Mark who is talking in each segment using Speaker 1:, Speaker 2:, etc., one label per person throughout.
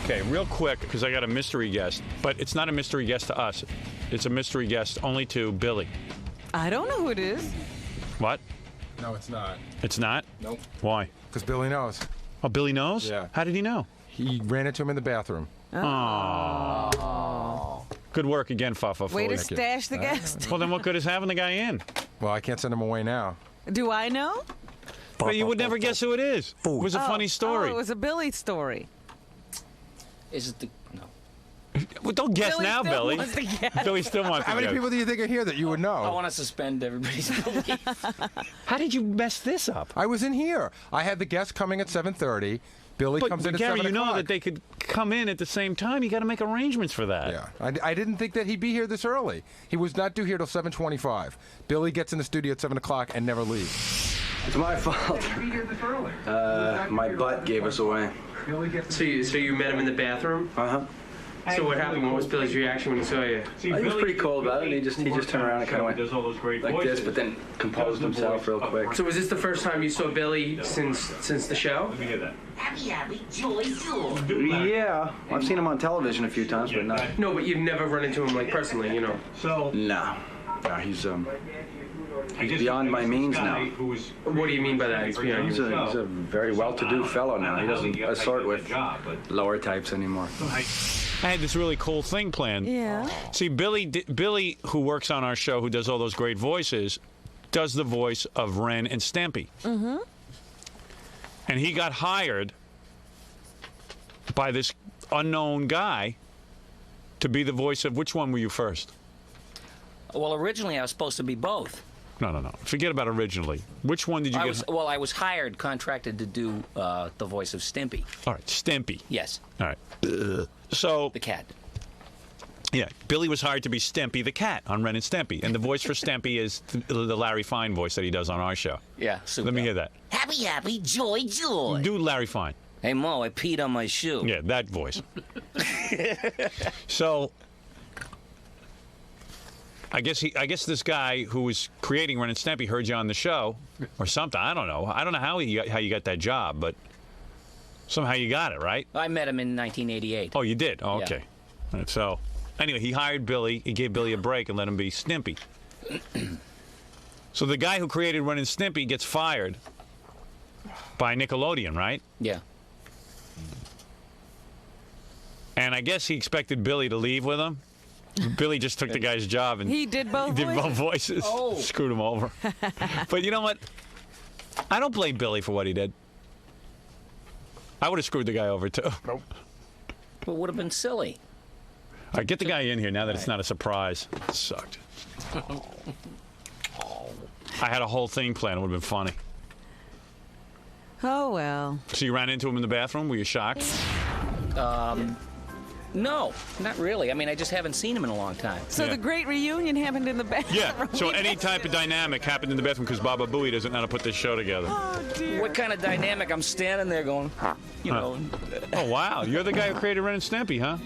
Speaker 1: Okay, real quick, because I got a mystery guest. But it's not a mystery guest to us. It's a mystery guest only to Billy.
Speaker 2: I don't know who it is.
Speaker 1: What?
Speaker 3: No, it's not.
Speaker 1: It's not?
Speaker 3: Nope.
Speaker 1: Why?
Speaker 3: Because Billy knows.
Speaker 1: Oh, Billy knows?
Speaker 3: Yeah.
Speaker 1: How did he know?
Speaker 3: He ran into him in the bathroom.
Speaker 1: Oh. Good work again, Fafa.
Speaker 2: Way to stash the guest.
Speaker 1: Well, then what good is having the guy in?
Speaker 3: Well, I can't send him away now.
Speaker 2: Do I know?
Speaker 1: But you would never guess who it is. It was a funny story.
Speaker 2: Oh, it was a Billy story.
Speaker 4: Is it the... No.
Speaker 1: Well, don't guess
Speaker 2: Billy
Speaker 1: now,
Speaker 2: still
Speaker 1: Billy.
Speaker 2: wants to guess.
Speaker 1: Billy still wants to
Speaker 3: How many
Speaker 1: guess.
Speaker 3: people do you think are here that you would know?
Speaker 4: I want to suspend everybody's belief.
Speaker 1: How did you mess this up?
Speaker 3: I was in here. I had the guest coming at 7:30. Billy comes in at
Speaker 1: Gary,
Speaker 3: 7
Speaker 1: you know
Speaker 3: o'clock.
Speaker 1: that they could come in at the same time. You got to make arrangements for that.
Speaker 3: Yeah, I didn't think that he'd be here this early. He was not due here till 7:25. Billy gets in the studio at 7 o'clock and never leaves.
Speaker 5: It's my fault. My butt gave us away.
Speaker 6: So you met him in the bathroom?
Speaker 5: Uh-huh.
Speaker 6: So what happened? What was Billy's reaction when he saw you?
Speaker 5: He was pretty cool about it. He just turned around and kind of went like this, but then composed himself real quick.
Speaker 6: So was this the first time you saw Billy since the show?
Speaker 5: Yeah, I've seen him on television a few times, but not.
Speaker 6: No, but you've never run into him like personally, you know.
Speaker 5: No, he's beyond my means now.
Speaker 6: What do you mean by that?
Speaker 5: He's a very well-to-do fellow now. He doesn't assort with lower types anymore.
Speaker 1: I had this really cool thing planned.
Speaker 2: Yeah.
Speaker 1: See, Billy, who works on our show, who does all those great voices, does the voice of Ren and Stimpy. Mm-hmm. And he got hired by this unknown guy to be the voice of... Which one were you first?
Speaker 4: Well, originally I was supposed to be both.
Speaker 1: No. Forget about originally. Which one did you get?
Speaker 4: I was hired, contracted to do the voice of Stimpy.
Speaker 1: All right, Stimpy.
Speaker 4: Yes.
Speaker 1: All right. So...
Speaker 4: The cat.
Speaker 1: Yeah, Billy was hired to be Stimpy the cat on Ren and Stimpy. And the voice for Stimpy is the Larry Fine voice that he does on our show.
Speaker 4: Yeah, super.
Speaker 1: Let me hear that.
Speaker 4: Happy, happy, joy, joy.
Speaker 1: Do Larry Fine.
Speaker 4: Hey, Mo, I peed on my shoe.
Speaker 1: Yeah, that voice. So... I guess this guy who was creating Ren and Stimpy heard you on the show or something. I don't know. I don't know how you got that job, but somehow you got it, right?
Speaker 4: I met him in 1988.
Speaker 1: Oh, you did? Oh, okay.
Speaker 4: Yeah.
Speaker 1: All right, so, anyway, he hired Billy. He gave Billy a break and let him be Stimpy. So the guy who created Ren and Stimpy gets fired by Nickelodeon, right?
Speaker 4: Yeah.
Speaker 1: And I guess he expected Billy to leave with him. Billy just took the guy's job and
Speaker 2: He did both
Speaker 1: voices.
Speaker 4: Oh.
Speaker 1: Screwed him over. But you know what? I don't blame Billy for what he did. I would have screwed the guy over too.
Speaker 3: Nope.
Speaker 4: It would have been silly.
Speaker 1: All right, get the guy in here now that it's not a surprise. It sucked. I had a whole thing planned. It would have been funny.
Speaker 2: Oh, well.
Speaker 1: So you ran into him in the bathroom? Were you shocked?
Speaker 4: No, not really. I mean, I just haven't seen him in a long time.
Speaker 2: So
Speaker 1: Yeah.
Speaker 2: the great reunion happened in the bathroom.
Speaker 1: Yeah. So any type of dynamic happened in the bathroom because Baba Booey doesn't know how to put this show together.
Speaker 2: Oh, dear.
Speaker 4: What kind of dynamic? I'm standing there going, you know.
Speaker 1: Oh, wow. You're the guy who created Ren and Stimpy, huh?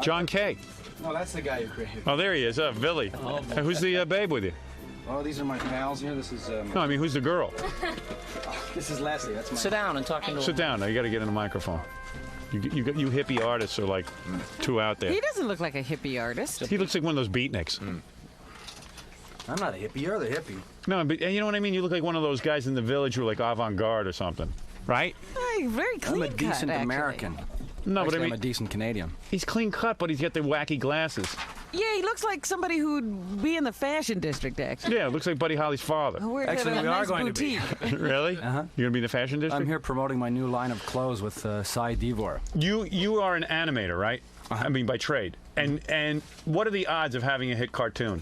Speaker 1: John Kay.
Speaker 5: No, that's the guy who created.
Speaker 1: Oh, there he is. Billy. Hey, who's the babe with you?
Speaker 5: Oh, these are my pals here. This is
Speaker 1: No, I mean, who's the girl?
Speaker 5: Leslie. That's my.
Speaker 4: Sit down and talk to him.
Speaker 1: Sit down. Now, you got to get in the microphone. You hippie artists are like too out there.
Speaker 2: He doesn't look like a hippie artist.
Speaker 1: He looks like one of those beatniks.
Speaker 5: I'm not a hippie. You're the hippie.
Speaker 1: No, but you know what I mean? You look like one of those guys in the village who are like avant-garde or something, right?
Speaker 2: Hey, very clean
Speaker 5: I'm a decent
Speaker 2: cut,
Speaker 5: American.
Speaker 1: No,
Speaker 5: Actually,
Speaker 1: but I
Speaker 5: I'm
Speaker 1: mean,
Speaker 5: a decent Canadian.
Speaker 1: he's clean cut, but he's got the wacky glasses.
Speaker 2: Yeah, he looks like somebody who'd be in the fashion district, actually.
Speaker 1: Yeah, it looks like Buddy Holly's father.
Speaker 2: Works
Speaker 5: Actually,
Speaker 2: at a
Speaker 5: we are
Speaker 2: nice
Speaker 5: going to be.
Speaker 2: boutique.
Speaker 1: Really?
Speaker 5: Uh-huh.
Speaker 1: You're gonna be in the fashion district?
Speaker 5: I'm here promoting my new line of clothes with Cy Devor.
Speaker 1: You are an animator, right? I mean, by trade. And what are the odds of having a hit cartoon?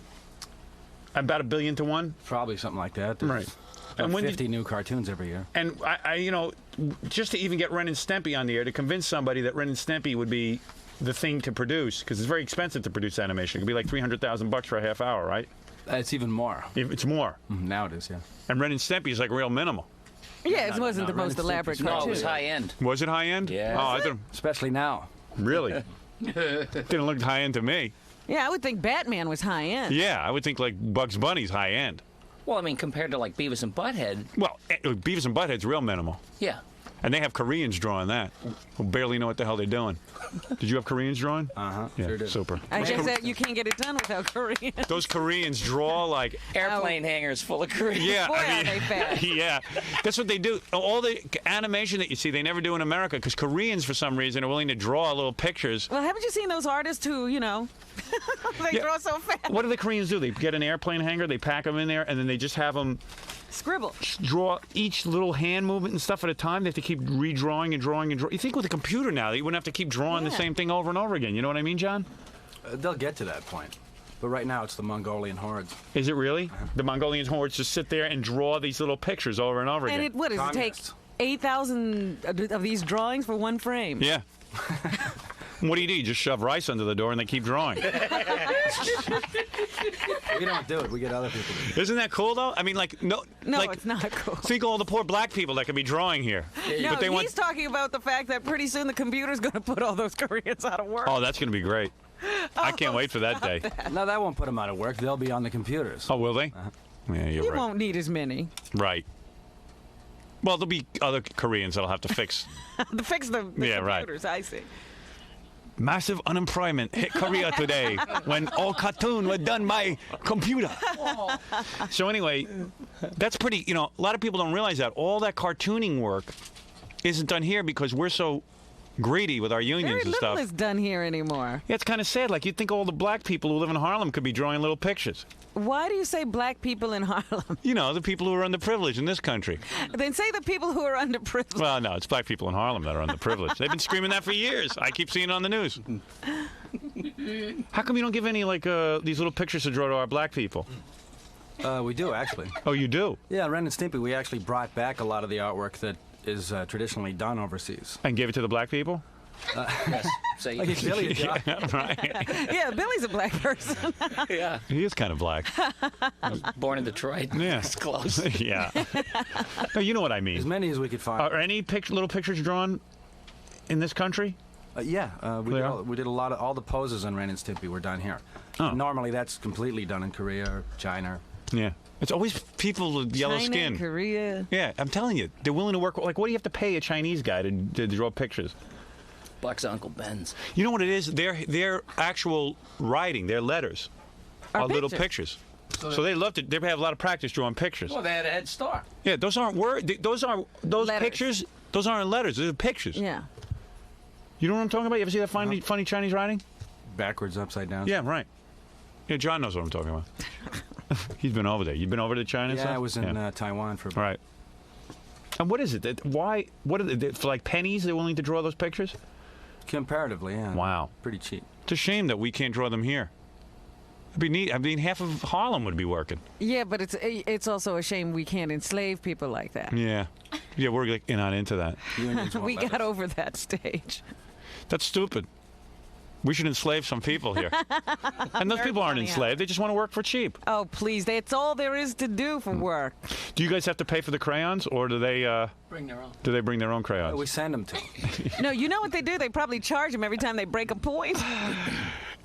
Speaker 1: About 1 billion to 1?
Speaker 5: Probably something like that. There's
Speaker 1: Right.
Speaker 5: about
Speaker 1: And when
Speaker 5: 50 new cartoons every year.
Speaker 1: And I, you know, just to even get Ren and Stimpy on the air, to convince somebody that Ren and Stimpy would be the thing to produce, because it's very expensive to produce animation. It could be like $300,000 for a half hour, right?
Speaker 5: It's even more.
Speaker 1: If it's more.
Speaker 5: Now it is, yeah.
Speaker 1: And Ren and Stimpy is like real minimal.
Speaker 2: Yeah, it wasn't the most elaborate
Speaker 4: No, it
Speaker 2: cartoon.
Speaker 4: was high end.
Speaker 1: Was it high end?
Speaker 4: Yeah.
Speaker 1: Oh, I thought,
Speaker 5: Especially now.
Speaker 1: really? Didn't look high end to me.
Speaker 2: Yeah, I would think Batman was high end.
Speaker 1: Yeah, I would think like Bugs Bunny's high end.
Speaker 4: Well, I mean, compared to like Beavis and Butthead,
Speaker 1: Well, Beavis and Butthead's real minimal.
Speaker 4: yeah.
Speaker 1: And they have Koreans drawing that who barely know what the hell they're doing. Did you have Koreans drawing?
Speaker 3: Uh-huh.
Speaker 1: Yeah,
Speaker 3: Sure did.
Speaker 1: super.
Speaker 2: I guess that you can't get it done without Korean.
Speaker 1: Those Koreans draw like...
Speaker 4: Airplane hangars full of Koreans.
Speaker 1: Yeah,
Speaker 2: Boy, are they fast.
Speaker 1: yeah, that's what they do. All the animation that you see, they never do in America because Koreans, for some reason, are willing to draw little pictures.
Speaker 2: Well, haven't you seen those artists who, they
Speaker 1: Yeah.
Speaker 2: draw so fast?
Speaker 1: What do the Koreans do? They get an airplane hanger, they pack them in there, and then they just have them
Speaker 2: Scribble.
Speaker 1: draw each little hand movement and stuff at a time. They have to keep redrawing and drawing and drawing. You think with a computer now that you wouldn't have to keep drawing the
Speaker 2: Yeah.
Speaker 1: same thing over and over again. You know what I mean, John?
Speaker 7: They'll get to that point. But right now, it's the Mongolian hordes.
Speaker 1: Is it really? The Mongolian hordes just sit there and draw these little pictures over and over
Speaker 2: And
Speaker 1: again.
Speaker 2: what does it take?
Speaker 7: Communists.
Speaker 2: 8,000 of these drawings for one frame.
Speaker 1: Yeah. What do? You just shove rice under the door and they keep drawing.
Speaker 7: We don't do it. We get other people to do it.
Speaker 1: Isn't that cool, though? I mean,
Speaker 2: No,
Speaker 1: like,
Speaker 2: it's not cool.
Speaker 1: think of all the poor black people that could be drawing here.
Speaker 2: No,
Speaker 1: but they
Speaker 2: he's talking about the fact that pretty soon the computer's going to put all those Koreans out of work.
Speaker 1: Oh, that's going to be great. I can't wait for that day.
Speaker 7: No, that won't put them out of work. They'll be on the computers.
Speaker 1: Oh, will they? Yeah, you're
Speaker 2: you
Speaker 1: right.
Speaker 2: won't need as many.
Speaker 1: Right. Well, there'll be other Koreans that'll have to fix.
Speaker 2: To fix the
Speaker 1: Yeah, right.
Speaker 2: computers, I see.
Speaker 1: Massive unemployment hit Korea today when all cartoon were done by computer. So anyway, that's pretty, a lot of people don't realize that. All that cartooning work isn't done here because we're so greedy with our unions
Speaker 2: Very
Speaker 1: and
Speaker 2: little
Speaker 1: stuff.
Speaker 2: is done here anymore.
Speaker 1: Yeah, it's kind of sad. Like, you'd think all the black people who live in Harlem could be drawing little pictures.
Speaker 2: Why do you say black people in Harlem?
Speaker 1: You know, the people who are underprivileged in this country.
Speaker 2: Then say the people who are underprivileged.
Speaker 1: Well, no, it's black people in Harlem that are underprivileged. They've been screaming that for years. I keep seeing it on the news. How come you don't give any, these little pictures to draw to our black people?
Speaker 7: We do, actually.
Speaker 1: Oh, you do?
Speaker 7: Yeah, Ren and Stimpy, we actually brought back a lot of the artwork that is traditionally done overseas.
Speaker 1: And give it to the black people?
Speaker 4: Yes. So
Speaker 7: Like it's really a job.
Speaker 1: Yeah, right.
Speaker 2: Yeah, Billy's a black person.
Speaker 4: yeah.
Speaker 1: He is kind of black.
Speaker 4: Born in Detroit.
Speaker 1: Yeah.
Speaker 4: It's close.
Speaker 1: Yeah. No, you know what I
Speaker 7: As
Speaker 1: mean.
Speaker 7: many as we could find.
Speaker 1: Are any little pictures drawn in this country?
Speaker 7: Yeah,
Speaker 1: Yeah.
Speaker 7: we did a lot of all the poses on Ren and Stimpy were done here.
Speaker 1: Oh.
Speaker 7: Normally, that's completely done in Korea or China.
Speaker 1: Yeah. It's always people with yellow
Speaker 2: China,
Speaker 1: skin.
Speaker 2: Korea.
Speaker 1: Yeah, I'm telling you, they're willing to work. Like, what do you have to pay a Chinese guy to draw pictures?
Speaker 4: Buck's Uncle Ben's.
Speaker 1: You know what it is? Their actual writing, their letters, are little pictures. So they love to. They have a lot of practice drawing pictures.
Speaker 4: Well, they had a head start.
Speaker 1: Yeah, those aren't words. Those
Speaker 2: Letters.
Speaker 1: pictures. Those aren't letters. Those are pictures.
Speaker 2: Yeah.
Speaker 1: You know what I'm talking about? You ever see that funny Chinese writing?
Speaker 7: Backwards, upside down.
Speaker 1: Yeah, right. Yeah, John knows what I'm talking about. He's been over there. You've been over to China? and
Speaker 7: Yeah,
Speaker 1: stuff?
Speaker 7: I was in Taiwan for.
Speaker 1: Right. And what is it? Why? What are they, for like pennies? They're willing to draw those pictures?
Speaker 7: Comparatively, yeah.
Speaker 1: Wow.
Speaker 7: Pretty cheap.
Speaker 1: It's a shame that we can't draw them here. It'd be neat. I mean, half of Harlem would be working.
Speaker 2: Yeah, but it's also a shame we can't enslave people like that.
Speaker 1: Yeah. Yeah, we're like, not into that.
Speaker 7: Unions won't
Speaker 2: We
Speaker 7: let
Speaker 2: got
Speaker 7: us.
Speaker 2: over that stage.
Speaker 1: That's stupid. We should enslave some people here. And those people aren't
Speaker 2: funny,
Speaker 1: enslaved. They just want to work for cheap.
Speaker 2: Oh, please. That's all there is to do for work.
Speaker 1: Do you guys have to pay for the crayons, or do they
Speaker 4: Bring their own.
Speaker 1: bring their own crayons?
Speaker 7: We send them to.
Speaker 2: No, you know what they do? They probably charge them every time they break a point.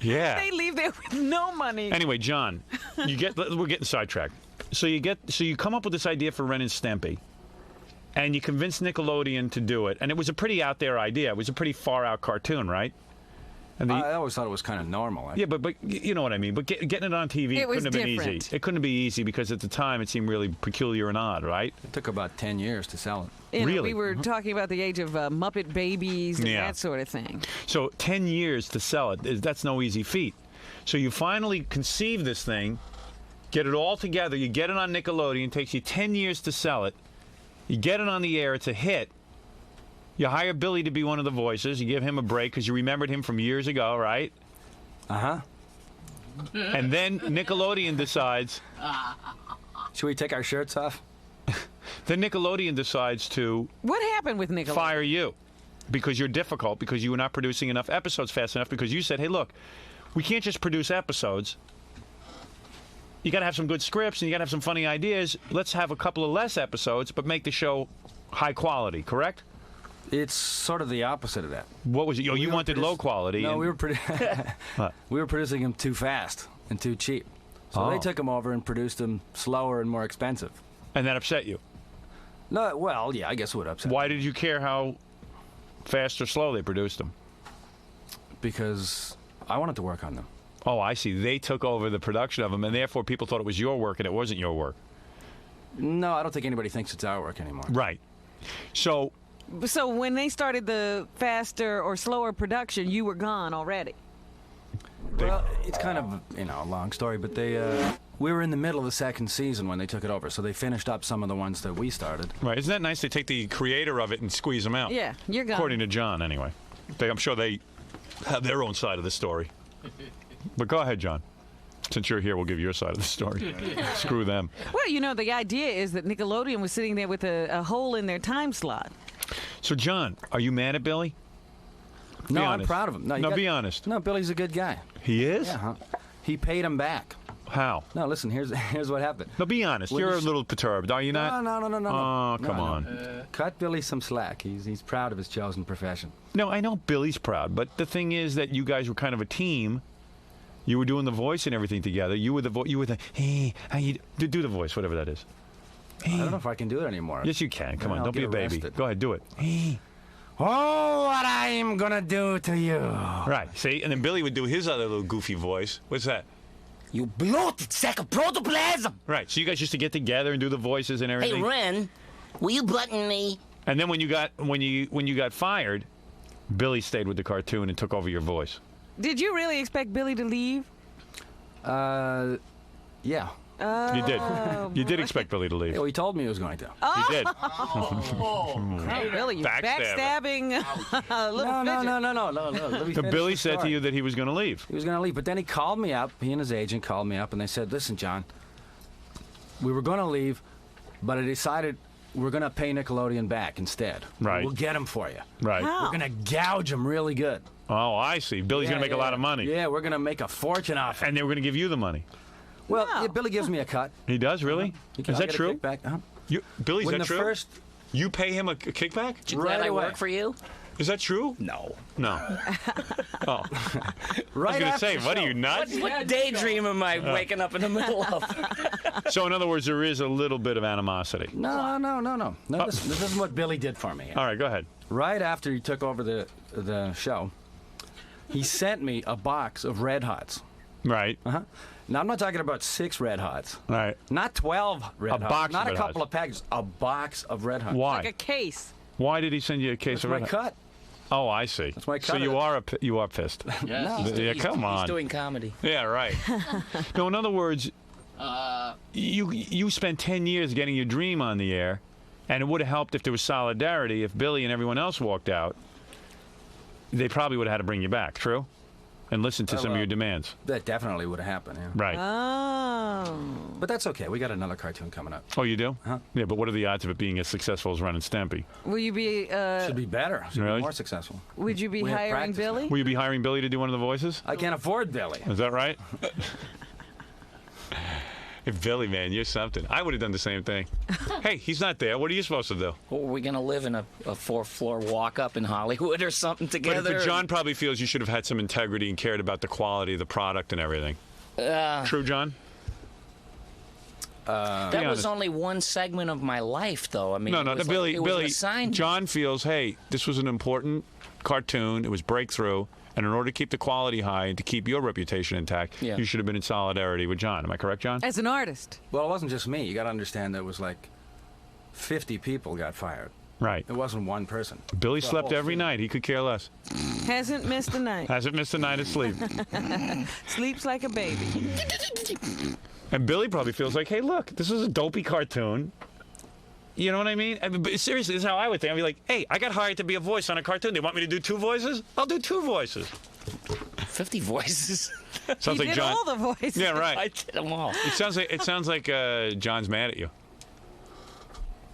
Speaker 1: Yeah.
Speaker 2: They leave there with no money.
Speaker 1: Anyway, John, we're getting sidetracked. So you come up with this idea for Ren and Stimpy, and you convince Nickelodeon to do it, and it was a pretty out there idea. It was a pretty far out cartoon, right? And
Speaker 7: I always thought it was kind of normal.
Speaker 1: yeah, but you know what I mean. But getting it on TV
Speaker 2: It was
Speaker 1: couldn't have been
Speaker 2: different.
Speaker 1: easy. It couldn't be easy because at the time it seemed really peculiar and odd, right?
Speaker 7: It took about 10 years to sell it.
Speaker 2: You know,
Speaker 1: Really?
Speaker 2: we were talking about the age of Muppet Babies and
Speaker 1: Yeah.
Speaker 2: that sort of thing.
Speaker 1: So 10 years to sell it, that's no easy feat. So you finally conceive this thing, get it all together, you get it on Nickelodeon, it takes you 10 years to sell it, you get it on the air, it's a hit, you hire Billy to be one of the voices, you give him a break because you remembered him from years ago, right?
Speaker 7: Uh-huh.
Speaker 1: And then Nickelodeon decides,
Speaker 7: Should we take our shirts off?
Speaker 1: then Nickelodeon decides to
Speaker 2: What happened with Nickelodeon?
Speaker 1: fire you because you're difficult, because you were not producing enough episodes fast enough, because you said, hey, look, we can't just produce episodes. You got to have some good scripts and you got to have some funny ideas. Let's have a couple of less episodes, but make the show high quality, correct?
Speaker 7: It's sort of the opposite of that.
Speaker 1: What was it? Oh, you
Speaker 7: were
Speaker 1: wanted low quality.
Speaker 7: No,
Speaker 1: and-
Speaker 7: we were
Speaker 1: What?
Speaker 7: we were producing them too fast and too cheap. So
Speaker 1: Oh.
Speaker 7: they took them over and produced them slower and more expensive.
Speaker 1: And that upset you.
Speaker 7: No, well, yeah, I guess it would upset.
Speaker 1: Why did you care how fast or slow they produced them?
Speaker 7: Because I wanted to work on them.
Speaker 1: Oh, I see. They took over the production of them, and therefore people thought it was your work, and it wasn't your work.
Speaker 7: No, I don't think anybody thinks it's our work anymore.
Speaker 1: Right. So
Speaker 2: when they started the faster or slower production, you were gone already.
Speaker 7: Well, it's kind of, a long story, but we were in the middle of the second season when they took it over, so they finished up some of the ones that we started.
Speaker 1: right, isn't that nice? They take the creator of it and squeeze them out.
Speaker 2: Yeah, you're gone.
Speaker 1: According to John, anyway. I'm sure they have their own side of the story. But go ahead, John. Since you're here, we'll give your side of the story. Screw them.
Speaker 2: Well, the idea is that Nickelodeon was sitting there with a hole in their time slot.
Speaker 1: So, John, are you mad at Billy?
Speaker 7: No,
Speaker 1: Be
Speaker 7: I'm
Speaker 1: honest.
Speaker 7: proud of him. No,
Speaker 1: be honest.
Speaker 7: No, Billy's a good guy.
Speaker 1: He is?
Speaker 7: Yeah, huh? He paid him back.
Speaker 1: How?
Speaker 7: No, listen, here's what happened.
Speaker 1: No, be honest.
Speaker 7: When
Speaker 1: You're
Speaker 7: you
Speaker 1: a little perturbed, are you not?
Speaker 7: No.
Speaker 1: Oh, come
Speaker 7: No.
Speaker 1: on.
Speaker 7: Cut Billy some slack. He's proud of his chosen profession.
Speaker 1: No, I know Billy's proud, but the thing is that you guys were kind of a team. You were doing the voice and everything together. You were the hey, how you do the voice, whatever that is.
Speaker 7: I don't know if I can do it anymore.
Speaker 1: Yes, you can. Come on,
Speaker 7: I'll
Speaker 1: don't be a
Speaker 7: get
Speaker 1: baby.
Speaker 7: arrested.
Speaker 1: Go ahead, do it. Hey.
Speaker 7: Oh, what I'm gonna do to you.
Speaker 1: Right, see? And then Billy would do his other little goofy voice. What's that?
Speaker 8: You bloated sack of protoplasm!
Speaker 1: Right, so you guys used to get together and do the voices and
Speaker 8: Hey,
Speaker 1: everything.
Speaker 8: Ren, will you button me?
Speaker 1: And then when you got fired, Billy stayed with the cartoon and took over your voice.
Speaker 2: Did you really expect Billy to leave?
Speaker 7: Yeah.
Speaker 1: You did. You did expect Billy to leave.
Speaker 7: Well, he told me he was going to.
Speaker 1: He did.
Speaker 2: Oh, Billy, you backstabbing. little
Speaker 7: No. Let me
Speaker 1: So
Speaker 7: finish
Speaker 1: Billy
Speaker 7: the
Speaker 1: said to
Speaker 7: story.
Speaker 1: you that he was going to leave.
Speaker 7: He was going to leave, but then he called me up. He and his agent called me up, and they said, "Listen, John, we were going to leave, but I decided we're going to pay Nickelodeon back instead.
Speaker 1: Right.
Speaker 7: We'll get him for you.
Speaker 1: Right.
Speaker 2: How?
Speaker 7: We're going to gouge him really good.
Speaker 1: Oh, I see. Billy's going to make a lot of money.
Speaker 7: Yeah, we're going to make a fortune off it.
Speaker 1: And they were going to give you the money.
Speaker 7: Well,
Speaker 2: No.
Speaker 7: yeah, Billy gives me a cut.
Speaker 1: He does, really?
Speaker 7: I'll
Speaker 1: Is that
Speaker 7: get a
Speaker 1: true?
Speaker 7: kickback. Uh-huh.
Speaker 1: Billy, is
Speaker 7: When
Speaker 1: that
Speaker 7: the
Speaker 1: true?
Speaker 7: first,
Speaker 1: You pay him a kickback?
Speaker 4: You
Speaker 7: Right
Speaker 4: glad I
Speaker 7: away.
Speaker 4: work for you?
Speaker 1: Is that true?
Speaker 4: No.
Speaker 1: No. Oh.
Speaker 7: right
Speaker 1: I was going to
Speaker 7: after
Speaker 1: say,
Speaker 7: the
Speaker 1: what are
Speaker 7: show.
Speaker 1: you, nuts?
Speaker 4: What daydream am I waking up in the middle of?
Speaker 1: So, in other words, there is a little bit of animosity.
Speaker 7: No. This isn't what Billy did for me.
Speaker 1: All right, go ahead.
Speaker 7: Right after he took over the show, he sent me a box of Red Hots.
Speaker 1: Right.
Speaker 7: Uh-huh. Now, I'm not talking about 6 Red Hots.
Speaker 1: Right.
Speaker 7: Not 12 Red Hots.
Speaker 1: box of
Speaker 7: Not
Speaker 1: Red
Speaker 7: a couple
Speaker 1: Hots.
Speaker 7: of packages. A box of Red Hots.
Speaker 1: Why?
Speaker 2: Like a case.
Speaker 1: Why did he send you a case
Speaker 7: That's
Speaker 1: of
Speaker 7: my
Speaker 1: Red Hot?
Speaker 7: cut.
Speaker 1: Oh, I see.
Speaker 7: That's my
Speaker 1: So
Speaker 7: cut
Speaker 1: you
Speaker 7: of it.
Speaker 1: are pissed. Yeah, come on.
Speaker 4: He's doing comedy.
Speaker 1: Yeah, right. No, in other words, you spent 10 years getting your dream on the air, and it would have helped if there was solidarity. If Billy and everyone else walked out, they probably would have had to bring you back, true? And listen to some of your demands.
Speaker 7: That definitely would have happened, yeah.
Speaker 1: Right.
Speaker 2: Oh.
Speaker 7: But that's okay. We got another cartoon coming up.
Speaker 1: Oh, you do?
Speaker 7: Huh?
Speaker 1: Yeah, but what are the odds of it being as successful as Ren and Stimpy?
Speaker 2: Will you be?
Speaker 7: Should be better. Should
Speaker 1: Really?
Speaker 7: be more successful.
Speaker 2: Would you be
Speaker 7: We have
Speaker 2: hiring
Speaker 7: practice
Speaker 2: Billy?
Speaker 1: Will you be hiring Billy to do one of the voices?
Speaker 7: I can't afford Billy.
Speaker 1: Is that right? Hey, Billy, man, you're something. I would have done the same thing. Hey, he's not there. What are you supposed to do?
Speaker 4: Well, are we going to live in a 4th-floor walk-up in Hollywood or something together?
Speaker 1: But John probably feels you should have had some integrity and cared about the quality of the product and everything. True, John?
Speaker 4: That
Speaker 1: Be
Speaker 4: was
Speaker 1: honest.
Speaker 4: only one segment of my life, though. I mean,
Speaker 1: No,
Speaker 4: it was
Speaker 1: Billy.
Speaker 4: like, it was an
Speaker 1: Billy.
Speaker 4: assignment.
Speaker 1: John feels, hey, this was an important cartoon. It was breakthrough, and in order to keep the quality high and to keep your reputation intact,
Speaker 4: Yeah.
Speaker 1: you should have been in solidarity with John. Am I correct, John?
Speaker 2: As an artist.
Speaker 7: Well, it wasn't just me. You got to understand there was like 50 people got fired.
Speaker 1: Right.
Speaker 7: It wasn't one person.
Speaker 1: Billy
Speaker 7: The
Speaker 1: slept
Speaker 7: whole
Speaker 1: every
Speaker 7: thing.
Speaker 1: night. He could care less.
Speaker 2: Hasn't missed a night.
Speaker 1: Hasn't missed a night of sleep.
Speaker 2: Sleeps like a baby.
Speaker 1: And Billy probably feels like, hey, look, this is a dopey cartoon. You know what I mean? But seriously, this is how I would think. I'd be like, hey, I got hired to be a voice on a cartoon. They want me to do 2 voices? I'll do 2 voices.
Speaker 4: 50 voices.
Speaker 1: Sounds
Speaker 2: He
Speaker 1: like
Speaker 2: did
Speaker 1: John.
Speaker 2: all the voices.
Speaker 1: Yeah,
Speaker 4: I
Speaker 1: right.
Speaker 4: did them all.
Speaker 1: It sounds like John's mad at you.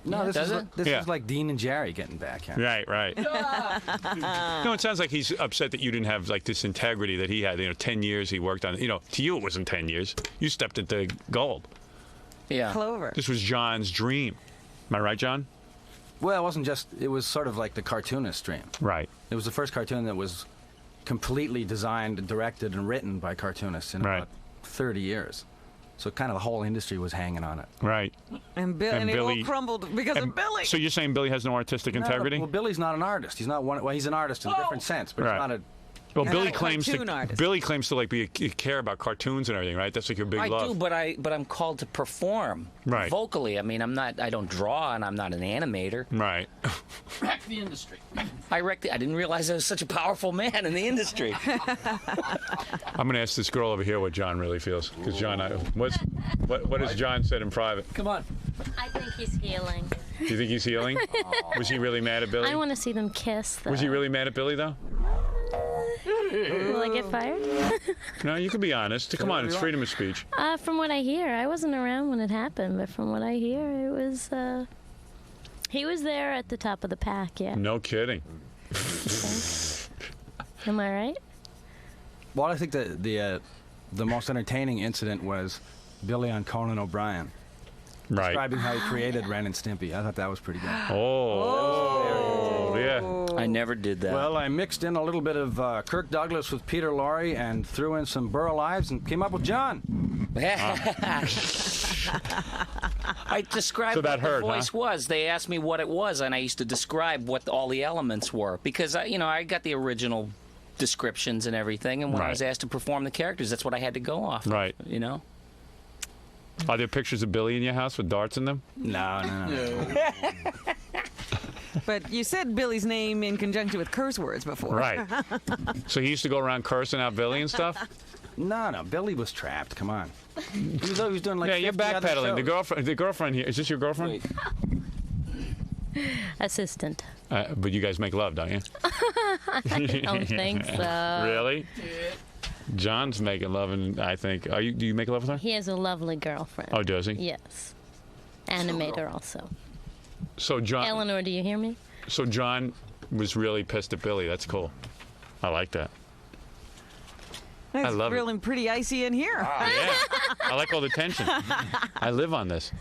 Speaker 7: No, this
Speaker 4: does
Speaker 7: is
Speaker 4: it?
Speaker 7: this
Speaker 1: Yeah.
Speaker 7: is like Dean and Jerry getting back here.
Speaker 1: Right. No, it sounds like he's upset that you didn't have like this integrity that he had. 10 years he worked on it. To you it wasn't 10 years. You stepped into gold.
Speaker 4: Yeah.
Speaker 2: Clover.
Speaker 1: This was John's dream. Am I right, John?
Speaker 7: Well, it wasn't just. It was sort of like the cartoonist dream.
Speaker 1: Right.
Speaker 7: It was the first cartoon that was completely designed, directed, and written by cartoonists in
Speaker 1: Right.
Speaker 7: about 30 years. So kind of the whole industry was hanging on it.
Speaker 1: Right.
Speaker 2: And it
Speaker 1: Billy-
Speaker 2: all crumbled because of Billy.
Speaker 1: So you're saying Billy has no artistic integrity?
Speaker 7: Well, Billy's not an artist. He's not one. Well, he's an artist in a different sense, but
Speaker 1: Right.
Speaker 7: he's not a.
Speaker 1: Well,
Speaker 2: Not
Speaker 1: Billy
Speaker 2: a
Speaker 1: claims
Speaker 2: cartoon artist.
Speaker 1: Billy claims to like care about cartoons and everything, right? That's like your big
Speaker 4: I
Speaker 1: love.
Speaker 4: do, but I'm called to perform
Speaker 1: Right.
Speaker 4: vocally. I mean, I don't draw, and I'm not an animator.
Speaker 1: Right.
Speaker 9: Wreck the industry.
Speaker 4: I didn't realize I was such a powerful man in the industry.
Speaker 1: I'm going to ask this girl over here what John really feels, because John, what has John said in private?
Speaker 9: Come on.
Speaker 10: I think he's healing.
Speaker 1: Do you think he's healing? Was he really mad at Billy?
Speaker 10: I want to see them kiss, though.
Speaker 1: Was he really mad at Billy though?
Speaker 10: Will I get fired?
Speaker 1: No, you can be honest. Come on, it's freedom of speech.
Speaker 10: From what I hear, I wasn't around when it happened, but from what I hear, it was, he was there at the top of the pack, yeah.
Speaker 1: No kidding.
Speaker 10: Am I right?
Speaker 7: Well, I think the most entertaining incident was Billy on Conan O'Brien.
Speaker 1: Right.
Speaker 7: Describing how he created Ren and Stimpy. I thought that was pretty good.
Speaker 1: Oh, yeah.
Speaker 4: I never did that.
Speaker 7: Well, I mixed in a little bit of Kirk Douglas with Peter Lorre and threw in some Burl Ives and came up with John.
Speaker 4: I described
Speaker 1: So that
Speaker 4: what the
Speaker 1: hurt,
Speaker 4: voice
Speaker 1: huh?
Speaker 4: was. They asked me what it was, and I used to describe what all the elements were because I got the original descriptions and everything, and when I was
Speaker 1: Right.
Speaker 4: asked to perform the characters, that's what I had to go off.
Speaker 1: Right.
Speaker 4: You know.
Speaker 1: Are there pictures of Billy in your house with darts in them?
Speaker 7: No.
Speaker 2: But you said Billy's name in conjunction with curse words before.
Speaker 1: Right. So he used to go around cursing out Billy and stuff?
Speaker 7: No. Billy was trapped. Come on. He was doing like
Speaker 1: Yeah, you're
Speaker 7: 50 other
Speaker 1: backpedaling.
Speaker 7: shows.
Speaker 1: The girlfriend here, is this your girlfriend?
Speaker 10: Assistant.
Speaker 1: But you guys make love, don't you?
Speaker 10: I don't think so.
Speaker 1: Really? John's making love, and I think. Do you make love with her?
Speaker 10: He has a lovely girlfriend.
Speaker 1: Oh, does he?
Speaker 10: Yes. Animator also.
Speaker 1: So John.
Speaker 10: Eleanor, do you hear me?
Speaker 1: So John was really pissed at Billy. That's cool. I like that.
Speaker 2: It's
Speaker 1: I love it.
Speaker 2: feeling pretty icy in here.
Speaker 1: Yeah. I like all the tension. I live on this.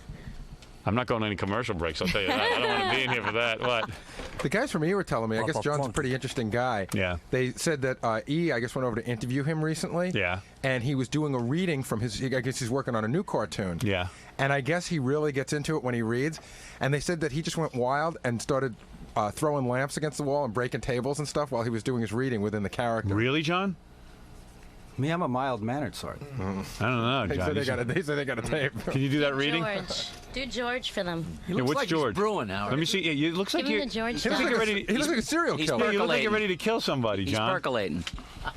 Speaker 1: I'm not going to any commercial breaks, I'll tell you that. I don't want to be in here for that. What?
Speaker 3: The guys from E were telling me, I guess John's a pretty interesting guy.
Speaker 1: Yeah.
Speaker 3: They said that E, I guess, went over to interview him recently.
Speaker 1: Yeah.
Speaker 3: And he was doing a reading from I guess he's working on a new cartoon.
Speaker 1: Yeah.
Speaker 3: And I guess he really gets into it when he reads. And they said that he just went wild and started throwing lamps against the wall and breaking tables and stuff while he was doing his reading within the character.
Speaker 1: Really, John?
Speaker 7: Me, I'm a mild-mannered sort.
Speaker 1: I don't know,
Speaker 3: They
Speaker 1: John.
Speaker 3: said they got a tape.
Speaker 1: Can you do that reading?
Speaker 10: George. Do George for them.
Speaker 1: Yeah, what's
Speaker 9: like
Speaker 1: George?
Speaker 9: He's brewing now.
Speaker 1: Let me see. Yeah, it looks like
Speaker 10: Give him
Speaker 1: you.
Speaker 10: the George
Speaker 3: He looks
Speaker 10: stuff.
Speaker 3: like,
Speaker 1: ready-
Speaker 3: he looks like a serial
Speaker 4: he's
Speaker 3: killer.
Speaker 1: You look like you're
Speaker 4: percolating.
Speaker 1: ready to kill somebody,
Speaker 4: He's
Speaker 1: John.
Speaker 4: percolating.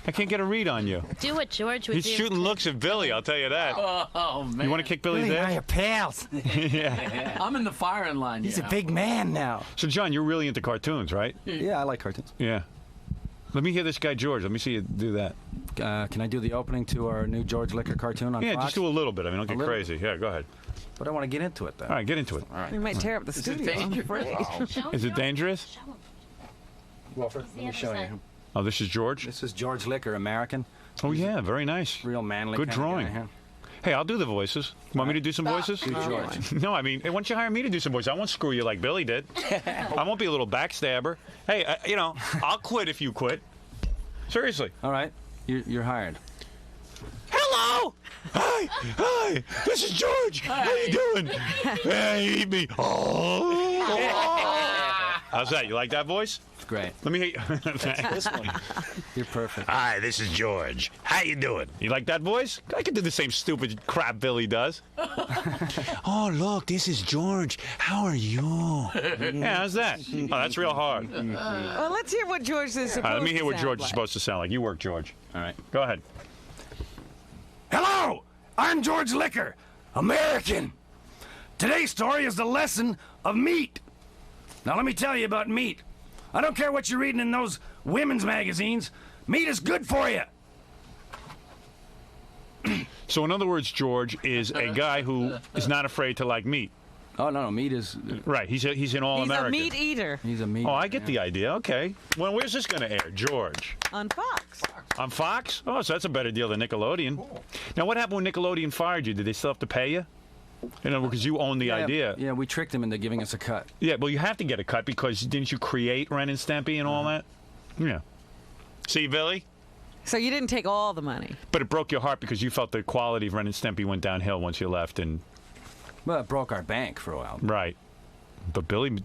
Speaker 1: I can't get a read on you.
Speaker 10: Do what George would
Speaker 1: He's
Speaker 10: do.
Speaker 1: shooting looks at Billy, I'll tell you that.
Speaker 9: Oh, man.
Speaker 1: You want to kick Billy's
Speaker 7: Billy and I
Speaker 1: ass?
Speaker 7: are pals.
Speaker 1: Yeah.
Speaker 9: I'm in the firing line.
Speaker 7: He's a big man now.
Speaker 1: So, John, you're really into cartoons, right?
Speaker 7: Yeah, I like cartoons.
Speaker 1: Yeah. Let me hear this guy, George. Let me see you do that.
Speaker 7: Can I do the opening to our new George Liquor cartoon on
Speaker 1: Yeah,
Speaker 7: Fox?
Speaker 1: just do a little bit. I mean, don't get
Speaker 7: little?
Speaker 1: crazy. Yeah, go ahead.
Speaker 7: But I want to get into it, though.
Speaker 1: All right, get into it.
Speaker 2: You might tear up the studio. I'm afraid.
Speaker 1: Is it dangerous?
Speaker 7: Walter, let me show you.
Speaker 1: Oh, this is George?
Speaker 7: This is George Liquor, American.
Speaker 1: Oh, yeah, very nice.
Speaker 7: Real manly.
Speaker 1: Good
Speaker 7: kind of
Speaker 1: drawing.
Speaker 7: guy, huh?
Speaker 1: Hey, I'll do the voices. Want me to do some voices?
Speaker 7: Do George.
Speaker 1: No, I mean, why don't you hire me to do some voices? I won't screw you like Billy did. I won't be a little backstabber. Hey, I'll quit if you quit. Seriously.
Speaker 7: All right, you're hired.
Speaker 1: Hello! Hi! This is George! How you doing? Hey, eat me. Oh! How's that? You like that voice?
Speaker 7: It's great.
Speaker 1: Let me hear you.
Speaker 4: This one.
Speaker 7: You're perfect.
Speaker 1: Hi, this is George. How you doing? You like that voice? I can do the same stupid crap Billy does. Oh, look, this is George. How are you? Yeah, how's that? Oh, that's real hard. All
Speaker 2: Well, let's hear what George is supposed
Speaker 1: right, let me hear
Speaker 2: to
Speaker 1: what
Speaker 2: sound
Speaker 1: George is
Speaker 2: like.
Speaker 1: supposed to sound like. You work, George.
Speaker 7: All right.
Speaker 1: Go ahead.
Speaker 11: Hello, I'm George Liquor, American. Today's story is the lesson of meat. Now let me tell you about meat. I don't care what you're reading in those women's magazines. Meat is good for you.
Speaker 1: So, in other words, George is a guy who is not afraid to like meat.
Speaker 7: Oh no, meat is.
Speaker 1: Right, he's an all-American.
Speaker 2: He's a meat eater
Speaker 7: He's a meat.
Speaker 1: Oh, I get the idea. Okay. Well, where's this going to air? George.
Speaker 2: on Fox.
Speaker 1: On Fox? Oh, so that's a better deal than Nickelodeon. Now, what happened when Nickelodeon fired you? Did they still have to pay you? You know, because you own the idea.
Speaker 7: Yeah, we tricked him into giving us a cut.
Speaker 1: Yeah, well, you have to get a cut because didn't you create Ren and Stimpy and all that? Yeah. See, Billy?
Speaker 2: So you didn't take all the money.
Speaker 1: But it broke your heart because you felt the quality of Ren and Stimpy went downhill once you left, and
Speaker 7: Well, it broke our bank for a while.
Speaker 1: right. But Billy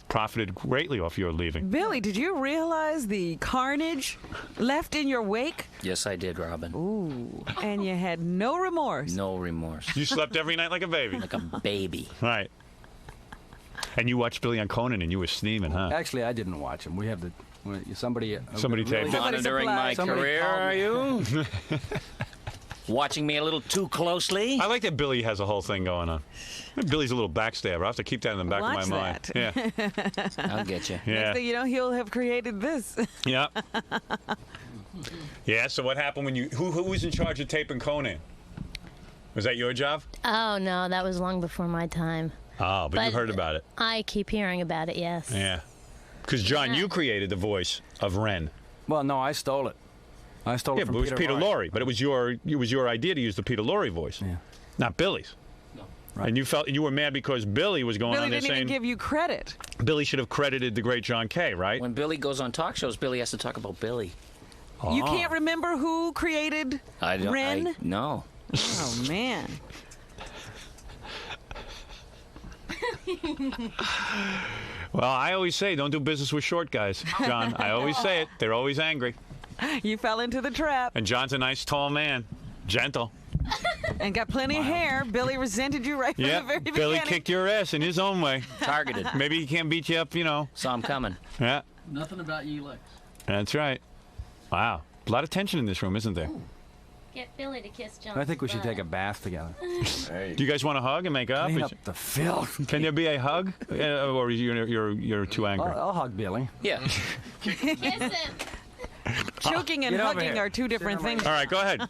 Speaker 1: profited greatly off your leaving.
Speaker 2: Billy, did you realize the carnage left in your wake?
Speaker 4: Yes, I did, Robin.
Speaker 2: Ooh, and you had no remorse.
Speaker 4: No remorse.
Speaker 1: You slept every night like a baby.
Speaker 4: Like a baby.
Speaker 1: Right. And you watched Billy on Conan, and you were steaming, huh?
Speaker 7: Actually, I didn't watch him. We have somebody
Speaker 1: taped it.
Speaker 4: Monitoring my career, are you? Watching me a little too closely?
Speaker 1: I like that Billy has a whole thing going on. Billy's a little backstabber. I have to keep that in the back
Speaker 2: Watch
Speaker 1: of my mind.
Speaker 2: that.
Speaker 1: Yeah.
Speaker 4: I'll get you.
Speaker 1: Yeah.
Speaker 2: Next thing you know, he'll have created this.
Speaker 1: Yeah. Yeah, so what happened when you... Who was in charge of taping Conan? Was that your job?
Speaker 10: Oh, no, that was long before my time.
Speaker 1: Oh, but you heard about it.
Speaker 10: I keep hearing about it, yes.
Speaker 1: Yeah. Because, John, you created the voice of Ren.
Speaker 7: Well, no, I stole it. I stole it from
Speaker 1: but it was Peter
Speaker 7: Lorre.
Speaker 1: Lorre. But it was your idea to use the Peter Lorre voice.
Speaker 7: Yeah.
Speaker 1: Not Billy's.
Speaker 7: No. Right.
Speaker 1: And you were mad because Billy was going
Speaker 2: Billy
Speaker 1: on there
Speaker 2: didn't
Speaker 1: saying...
Speaker 2: even give you credit.
Speaker 1: Billy should have credited the great John Kay, right?
Speaker 4: When Billy goes on talk shows, Billy has to talk about Billy.
Speaker 2: You can't remember who created Ren?
Speaker 4: No.
Speaker 2: Oh, man.
Speaker 1: Well, I always say, don't do business with short guys, John. I always say it. They're always angry.
Speaker 2: You fell into the trap.
Speaker 1: And John's a nice, tall man. Gentle.
Speaker 2: And got plenty of hair. Billy resented you right from the very beginning.
Speaker 1: Billy kicked your ass in his own way.
Speaker 4: Targeted.
Speaker 1: Maybe he can't beat you up,
Speaker 4: Saw him coming.
Speaker 1: Yeah.
Speaker 9: Nothing about you, Lex.
Speaker 1: That's right. Wow. A lot of tension in this room, isn't there?
Speaker 10: Get Billy to kiss John.
Speaker 7: I think we should take a bath together.
Speaker 1: Do you guys want to hug and make up?
Speaker 7: Clean up the filth.
Speaker 1: Can there be a hug? Or you're too angry?
Speaker 7: I'll hug Billy.
Speaker 4: Yeah.
Speaker 10: Kiss him.
Speaker 2: Choking and
Speaker 7: Get over
Speaker 2: hugging
Speaker 7: here.
Speaker 2: are two different things.
Speaker 1: All right, go ahead.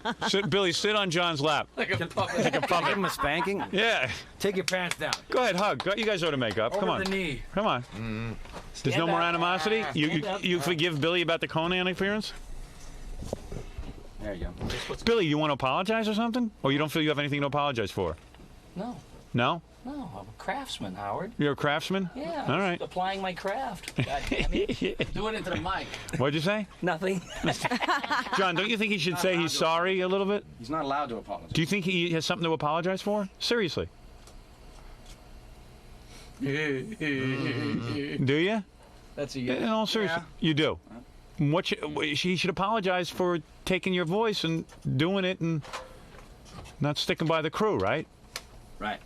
Speaker 1: Billy, sit on John's lap.
Speaker 9: Like a puppet.
Speaker 7: Give him a spanking.
Speaker 1: Yeah.
Speaker 7: Take your pants down.
Speaker 1: Go ahead, hug. You guys ought to make up. Come on.
Speaker 7: Over the knee.
Speaker 1: Come on. There's no more animosity? You forgive Billy about the Conan appearance?
Speaker 7: There you go.
Speaker 1: Billy, you want to apologize or something? Or you don't feel you have anything to apologize for?
Speaker 4: No.
Speaker 1: No?
Speaker 4: No, I'm a craftsman, Howard.
Speaker 1: You're a craftsman?
Speaker 4: Yeah.
Speaker 1: All right.
Speaker 4: Applying my craft. God damn it.
Speaker 9: Do it into the mic.
Speaker 1: What'd you say?
Speaker 4: Nothing.
Speaker 1: John, don't you think he should say he's sorry a little bit?
Speaker 7: He's not allowed to apologize.
Speaker 1: Do you think he has something to apologize for? Seriously. Do you?
Speaker 9: That's a
Speaker 1: In all seriousness, you do. He should apologize for taking your voice and doing it and not sticking by the crew, right?
Speaker 7: Right.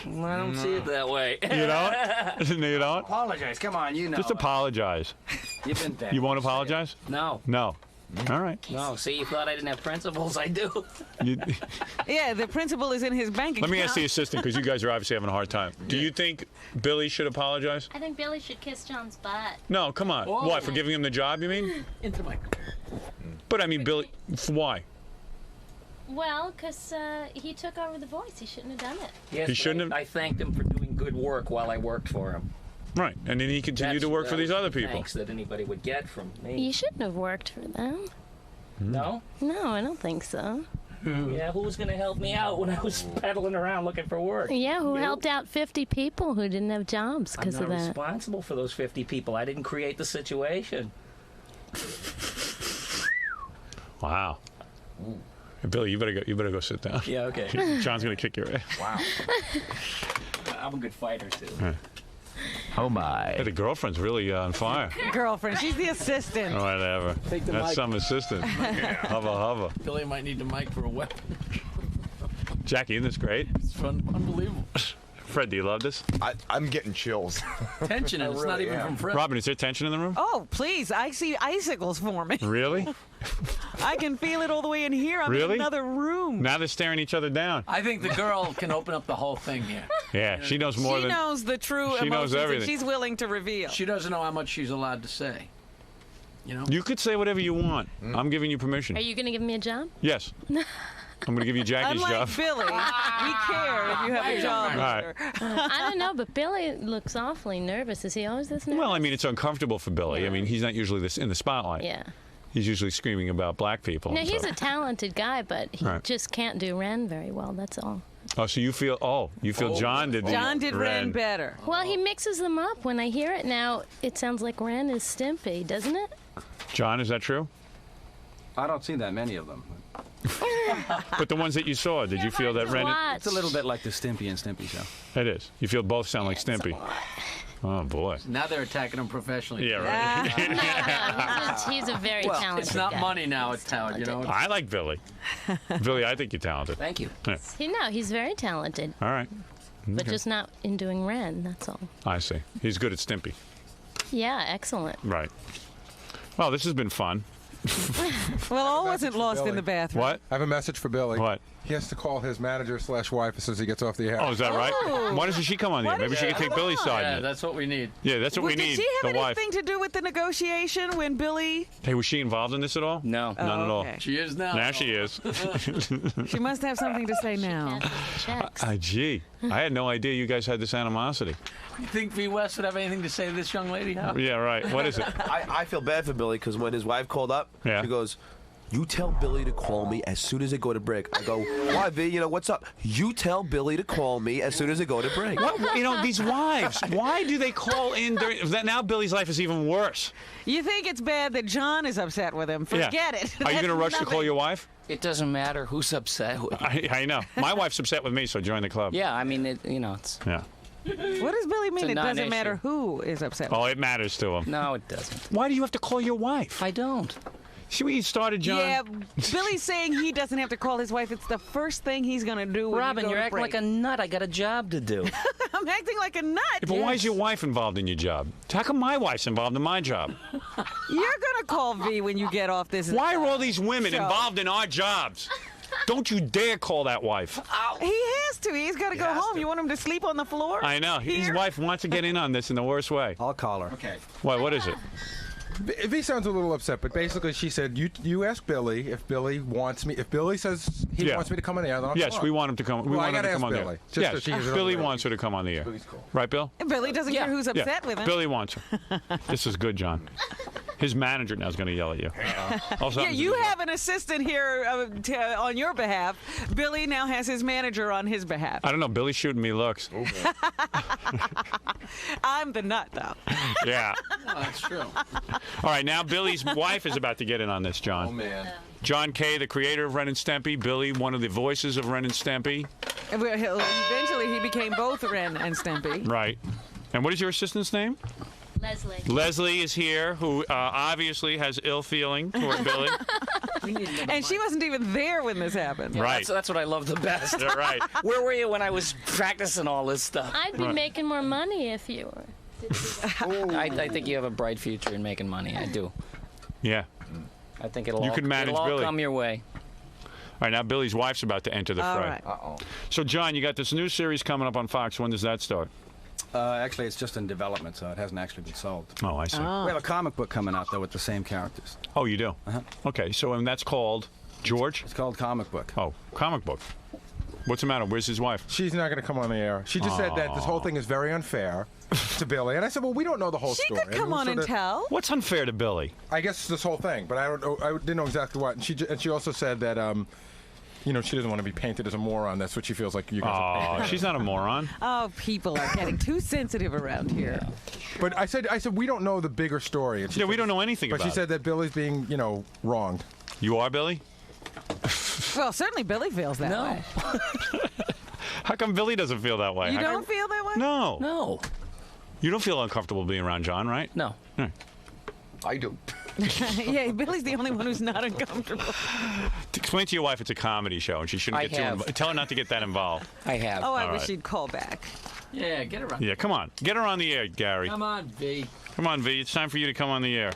Speaker 4: I don't see it that way.
Speaker 1: You don't? You don't?
Speaker 7: Apologize. Come on, you know.
Speaker 1: Just apologize.
Speaker 7: You've been dead.
Speaker 1: You won't apologize?
Speaker 4: No.
Speaker 1: No. All right.
Speaker 4: No. See, you thought I didn't have principles. I do.
Speaker 2: Yeah, the principal is in his bank account.
Speaker 1: Let me ask the assistant, because you guys are obviously having a hard time. Do you think Billy should apologize?
Speaker 10: I think Billy should kiss John's butt.
Speaker 1: No, come on.
Speaker 9: Whoa.
Speaker 1: What, for giving him the job, you mean?
Speaker 9: Into the mic.
Speaker 1: But, I mean, Billy, why?
Speaker 10: Well, because he took over the voice. He shouldn't have done it.
Speaker 4: Yes,
Speaker 1: He
Speaker 4: but
Speaker 1: shouldn't have-
Speaker 4: I thanked him for doing good work while I worked for him.
Speaker 1: Right. And then he continued to work for these other people.
Speaker 4: Thanks that anybody would get from me.
Speaker 10: You shouldn't have worked for them.
Speaker 4: No?
Speaker 10: No, I don't think so.
Speaker 4: Yeah, who was going to help me out when I was pedaling around looking for work?
Speaker 10: Yeah, who helped out 50 people who didn't have jobs
Speaker 4: I'm
Speaker 10: because
Speaker 4: not
Speaker 10: of that?
Speaker 4: responsible for those 50 people. I didn't create the situation.
Speaker 1: Wow. Billy, you better go sit down.
Speaker 4: Yeah, okay.
Speaker 1: John's going to kick your ass.
Speaker 4: Wow. I'm a good fighter, too.
Speaker 7: Oh, my.
Speaker 1: Hey, the girlfriend's really on fire.
Speaker 2: Girlfriend, she's the assistant.
Speaker 1: Whatever.
Speaker 9: Take the
Speaker 1: That's
Speaker 9: mic.
Speaker 1: some assistant. Hubba.
Speaker 9: Billy might need the mic for a weapon.
Speaker 1: Jackie, isn't this great?
Speaker 9: It's fun, unbelievable.
Speaker 1: Fred, do you love this?
Speaker 12: I'm getting chills.
Speaker 9: Tension, and it's not even from Fred.
Speaker 1: Robin, is there tension in the room?
Speaker 2: Oh, please. I see icicles forming.
Speaker 1: Really?
Speaker 2: I can feel it all the way in here. I'm
Speaker 1: Really?
Speaker 2: in another room.
Speaker 1: Now they're staring each other down.
Speaker 9: I think the girl can open up the whole thing here.
Speaker 1: Yeah, she knows more
Speaker 2: She
Speaker 1: than...
Speaker 2: knows the true
Speaker 1: She knows
Speaker 2: emotions and
Speaker 1: everything.
Speaker 2: she's willing to reveal.
Speaker 9: She doesn't know how much she's allowed to say. You know?
Speaker 1: You could say whatever you want. I'm giving you permission.
Speaker 10: Are you going to give me a job?
Speaker 1: Yes. I'm going to give you Jackie's
Speaker 2: Unlike
Speaker 1: job.
Speaker 2: Billy, we care if you have a job.
Speaker 1: All right.
Speaker 10: I don't know, but Billy looks awfully nervous. Is he always this nervous?
Speaker 1: Well, I mean, it's uncomfortable for Billy. I mean, he's not usually in the spotlight.
Speaker 10: Yeah.
Speaker 1: He's usually screaming about black people.
Speaker 10: Now,
Speaker 1: and
Speaker 10: he's
Speaker 1: stuff.
Speaker 10: a talented guy, but he
Speaker 1: Right.
Speaker 10: just can't do Ren very well, that's all.
Speaker 1: Oh, so you feel John did
Speaker 2: John did Ren better.
Speaker 10: Well, he mixes them up. When I hear it now, it sounds like Ren is Stimpy, doesn't it?
Speaker 1: John, is that true?
Speaker 7: I don't see that many of them.
Speaker 1: But the ones that you saw, did you feel that Ren?
Speaker 7: It's a little bit like the Stimpy and Stimpy show.
Speaker 1: It is. You feel both sound like Stimpy. Oh boy.
Speaker 9: Now they're attacking him professionally.
Speaker 1: Yeah, right.
Speaker 10: No, he's a very talented
Speaker 9: It's not
Speaker 10: guy.
Speaker 9: money now, it's talent, you know?
Speaker 1: I like Billy. Billy, I think you're talented.
Speaker 4: Thank you.
Speaker 1: Yeah.
Speaker 10: He's very talented,
Speaker 1: All right.
Speaker 10: but
Speaker 1: Okay.
Speaker 10: just not in doing Ren, that's all.
Speaker 1: I see. He's good at Stimpy.
Speaker 10: Yeah, excellent.
Speaker 1: Right. Well, this has been fun.
Speaker 2: Well, all wasn't lost
Speaker 3: Billy.
Speaker 2: in the bathroom.
Speaker 1: What?
Speaker 3: I have a message for Billy.
Speaker 1: What?
Speaker 3: He has to call his manager/wife as soon as he gets off the air.
Speaker 1: Oh, is that right?
Speaker 2: Oh.
Speaker 1: Why doesn't she come on the air? Maybe she can take Billy's side.
Speaker 9: Yeah,
Speaker 1: in it.
Speaker 9: that's what we need.
Speaker 1: Yeah, that's what we
Speaker 2: Did
Speaker 1: need.
Speaker 2: she have
Speaker 1: The wife.
Speaker 2: anything to do with the negotiation when Billy?
Speaker 1: Hey, was she involved in this at all?
Speaker 4: No.
Speaker 1: None at all.
Speaker 2: okay.
Speaker 9: She is now.
Speaker 1: Now she is.
Speaker 2: She must have something to say now.
Speaker 10: Checks.
Speaker 1: Gee, I had no idea you guys had this animosity.
Speaker 9: You think V. West would have anything to say to this young lady? Huh?
Speaker 1: Yeah, right. What is it?
Speaker 12: I feel bad for Billy because when his wife called up,
Speaker 1: Yeah.
Speaker 12: she goes, "You tell Billy to call me as soon as they go to break." I go, "Why, V? You know what's up?" "You tell Billy to call me as soon as they go to break."
Speaker 1: What, you know, these wives, why do they call in during... Now Billy's life is even worse.
Speaker 2: You think it's bad that John is upset with him? Forget it.
Speaker 1: Are you going to rush to
Speaker 2: That's
Speaker 1: call your wife?
Speaker 4: It doesn't matter who's upset with you.
Speaker 1: I know. My wife's upset with me, so join the club.
Speaker 4: Yeah, I mean, it's...
Speaker 1: Yeah.
Speaker 2: What does Billy mean?
Speaker 4: It's a
Speaker 2: It doesn't
Speaker 4: non-issue.
Speaker 2: matter who is upset.
Speaker 1: Oh, it matters to him.
Speaker 4: No, it doesn't.
Speaker 1: Why do you have to call your wife?
Speaker 4: I don't.
Speaker 1: See what you started, John?
Speaker 2: Yeah, Billy's saying he doesn't have to call his wife. It's the first thing he's going to do when
Speaker 4: Robin,
Speaker 2: you go
Speaker 4: you're
Speaker 2: to
Speaker 4: acting
Speaker 2: break.
Speaker 4: like a nut. I got a job to do.
Speaker 2: I'm acting like a nut.
Speaker 1: Yeah, but why is your wife involved in your job? How come my wife's involved in my job?
Speaker 2: You're going to call V when you get off this.
Speaker 1: Why are all these women
Speaker 2: show.
Speaker 1: involved in our jobs? Don't you dare call that wife.
Speaker 2: He has to. He's got to go home. You want him to sleep on the floor?
Speaker 1: I know. His
Speaker 2: Here?
Speaker 1: wife wants to get in on this in the worst way.
Speaker 7: I'll call her.
Speaker 9: Okay.
Speaker 1: What is it?
Speaker 3: V sounds a little upset, but basically she said, "You ask Billy if Billy wants me. If Billy says he
Speaker 1: Yeah.
Speaker 3: wants me to come on the air, then I'll
Speaker 1: Yes,
Speaker 3: come
Speaker 1: we
Speaker 3: on."
Speaker 1: want him to come. We
Speaker 3: Well, I
Speaker 1: want him
Speaker 3: gotta
Speaker 1: to come
Speaker 3: ask
Speaker 1: on the
Speaker 3: Billy,
Speaker 1: air.
Speaker 3: just so
Speaker 1: Yes,
Speaker 3: she has it on
Speaker 1: Billy
Speaker 3: the
Speaker 1: wants her to come on the air. Right, Bill?
Speaker 2: Billy doesn't care who's upset with him.
Speaker 1: Billy wants her. This is good, John. His manager now is going to yell at you. Also,
Speaker 2: Yeah, you have an assistant here on your behalf. Billy now has his manager on his behalf.
Speaker 1: I don't know. Billy's shooting me looks.
Speaker 2: I'm the nut, though.
Speaker 1: Yeah.
Speaker 9: No, that's true.
Speaker 1: All right, now Billy's wife is about to get in on this, John.
Speaker 3: Oh man.
Speaker 1: John Kay, the creator of Ren and Stimpy. Billy, one of the voices of Ren and Stimpy.
Speaker 2: Eventually, he became both Ren and Stimpy.
Speaker 1: Right. And what is your assistant's name?
Speaker 10: Leslie.
Speaker 1: Leslie is here, who obviously has ill feeling toward Billy.
Speaker 2: And she wasn't even there when this happened.
Speaker 1: Right.
Speaker 4: That's what I love the best.
Speaker 1: You're right.
Speaker 4: Where were you when I was practicing all this stuff?
Speaker 10: I'd be
Speaker 1: Right.
Speaker 10: making more money if you were.
Speaker 4: I think you have a bright future in making money. I do.
Speaker 1: Yeah.
Speaker 4: I think it'll
Speaker 1: You
Speaker 4: all,
Speaker 1: can manage
Speaker 4: it'll all
Speaker 1: Billy.
Speaker 4: come your way.
Speaker 1: All right, now Billy's wife's about to enter the
Speaker 2: All
Speaker 1: fray.
Speaker 2: right.
Speaker 3: Uh-oh.
Speaker 1: So, John, you got this new series coming up on Fox. When does that start?
Speaker 7: Actually, it's just in development, so it hasn't actually been sold.
Speaker 1: Oh, I see.
Speaker 7: We have a comic book coming out, though, with the same characters.
Speaker 1: Oh, you do?
Speaker 7: Uh-huh.
Speaker 1: Okay, so and that's called George?
Speaker 7: It's called Comic Book.
Speaker 1: Oh, comic book. What's the matter? Where's his wife?
Speaker 3: She's not going to come on the air. She just said that this whole thing is very unfair to Billy, and I said, "Well, we don't know the whole
Speaker 2: She
Speaker 3: story."
Speaker 2: could come on and tell.
Speaker 1: What's unfair to Billy?
Speaker 3: I guess this whole thing, but I don't know. I didn't know exactly what. And she also said that you know, she doesn't want to be painted as a moron. That's what she feels like you guys are painting
Speaker 1: Oh,
Speaker 3: her.
Speaker 1: she's not a moron.
Speaker 2: Oh, people are getting too sensitive around here.
Speaker 3: But I said we don't know the bigger story. And she
Speaker 1: Yeah, we
Speaker 3: said-
Speaker 1: don't know anything
Speaker 3: But
Speaker 1: about
Speaker 3: she
Speaker 1: it.
Speaker 3: said that Billy's being, you know, wronged.
Speaker 1: You are Billy?
Speaker 2: Well, certainly Billy feels that way.
Speaker 1: How come Billy doesn't feel that way?
Speaker 2: You
Speaker 1: How
Speaker 2: don't feel that way?
Speaker 1: No.
Speaker 4: No.
Speaker 1: You don't feel uncomfortable being around John, right?
Speaker 4: No.
Speaker 12: I do.
Speaker 2: Yeah, Billy's the only one who's not uncomfortable.
Speaker 1: Explain to your wife it's a comedy show and she shouldn't
Speaker 4: I
Speaker 1: get too
Speaker 4: have.
Speaker 1: involved. Tell her not to get that involved.
Speaker 4: I have.
Speaker 2: Oh, I
Speaker 1: All
Speaker 2: wish
Speaker 1: right.
Speaker 2: she'd call back.
Speaker 9: Yeah, get her on.
Speaker 1: Yeah, come on. Get her on the air, Gary.
Speaker 9: Come on, V.
Speaker 1: Come on, V. It's time for you to come on the air.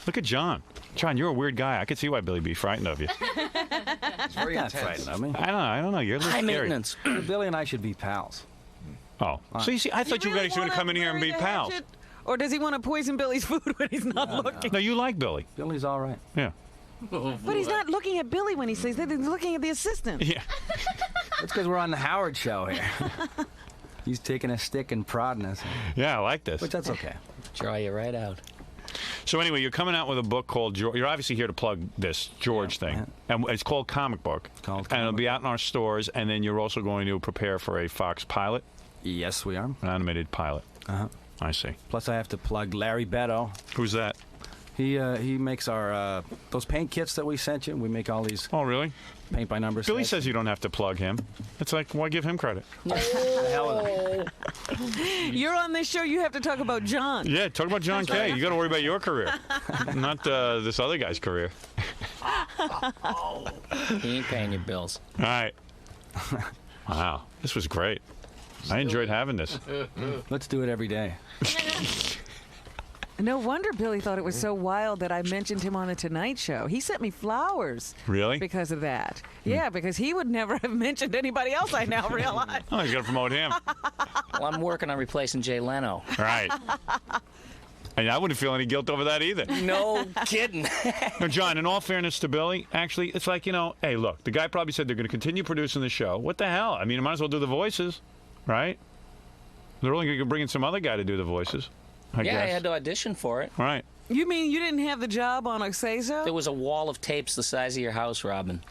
Speaker 1: Look at John. John, you're a weird guy. I could see why Billy'd be frightened of you.
Speaker 7: It's very not frightened of me.
Speaker 1: I don't know. You're a little
Speaker 4: High
Speaker 1: scary.
Speaker 4: maintenance.
Speaker 7: Billy and I should be pals.
Speaker 1: Oh. So you see, I thought you
Speaker 2: really
Speaker 1: guys were going to
Speaker 2: wanna
Speaker 1: come in here and
Speaker 2: bury
Speaker 1: be
Speaker 2: the
Speaker 1: pals.
Speaker 2: hatchet? Or does he want to poison Billy's food when he's not looking?
Speaker 1: No, you like Billy.
Speaker 7: Billy's all right.
Speaker 1: Yeah.
Speaker 2: But he's not looking at Billy when he says that. He's looking at the assistant.
Speaker 1: Yeah.
Speaker 7: That's because we're on the Howard Show here. He's taking a stick and prodding us,
Speaker 1: Yeah, I like this.
Speaker 7: which that's okay.
Speaker 4: Dry you right out.
Speaker 1: So anyway, you're coming out with a book called George. You're obviously here to plug this George thing, and it's called Comic Book.
Speaker 7: Called
Speaker 1: and it'll
Speaker 7: Comic
Speaker 1: be out in our stores. And then you're also going to prepare for a Fox pilot,
Speaker 7: Yes, we are.
Speaker 1: an animated pilot.
Speaker 7: Uh-huh.
Speaker 1: I see.
Speaker 7: Plus, I have to plug Larry Beto.
Speaker 1: Who's that?
Speaker 7: He makes our those paint kits that we sent you. We make all these.
Speaker 1: Oh, really?
Speaker 7: Paint by number.
Speaker 1: Billy
Speaker 7: sets.
Speaker 1: says you don't have to plug him. It's like, why give him credit?
Speaker 2: You're on this show. You have to talk about John.
Speaker 1: Yeah, talk about John Kay. You got to worry about your career, not this other guy's career.
Speaker 4: He ain't paying your bills.
Speaker 1: All right. Wow, this was great. I enjoyed having this.
Speaker 7: Let's do it every day.
Speaker 2: No wonder Billy thought it was so wild that I mentioned him on the Tonight Show. He sent me flowers.
Speaker 1: Really?
Speaker 2: Because of that. Yeah, because he would never have mentioned anybody else, I now realize.
Speaker 1: Oh, he's got to promote him.
Speaker 4: Well, I'm working on replacing Jay Leno.
Speaker 1: Right. And I wouldn't feel any guilt over that either.
Speaker 4: No kidding.
Speaker 1: No, John, in all fairness to Billy, actually, it's like, hey, look, the guy probably said they're going to continue producing the show. What the hell? I mean, I might as well do the voices, right? They're only going to bring in some other guy to do the voices. I guess.
Speaker 4: I had to audition for it.
Speaker 1: Right.
Speaker 2: You mean you didn't have the job on a Say-So?
Speaker 4: There was a wall of tapes the size of your house, Robin.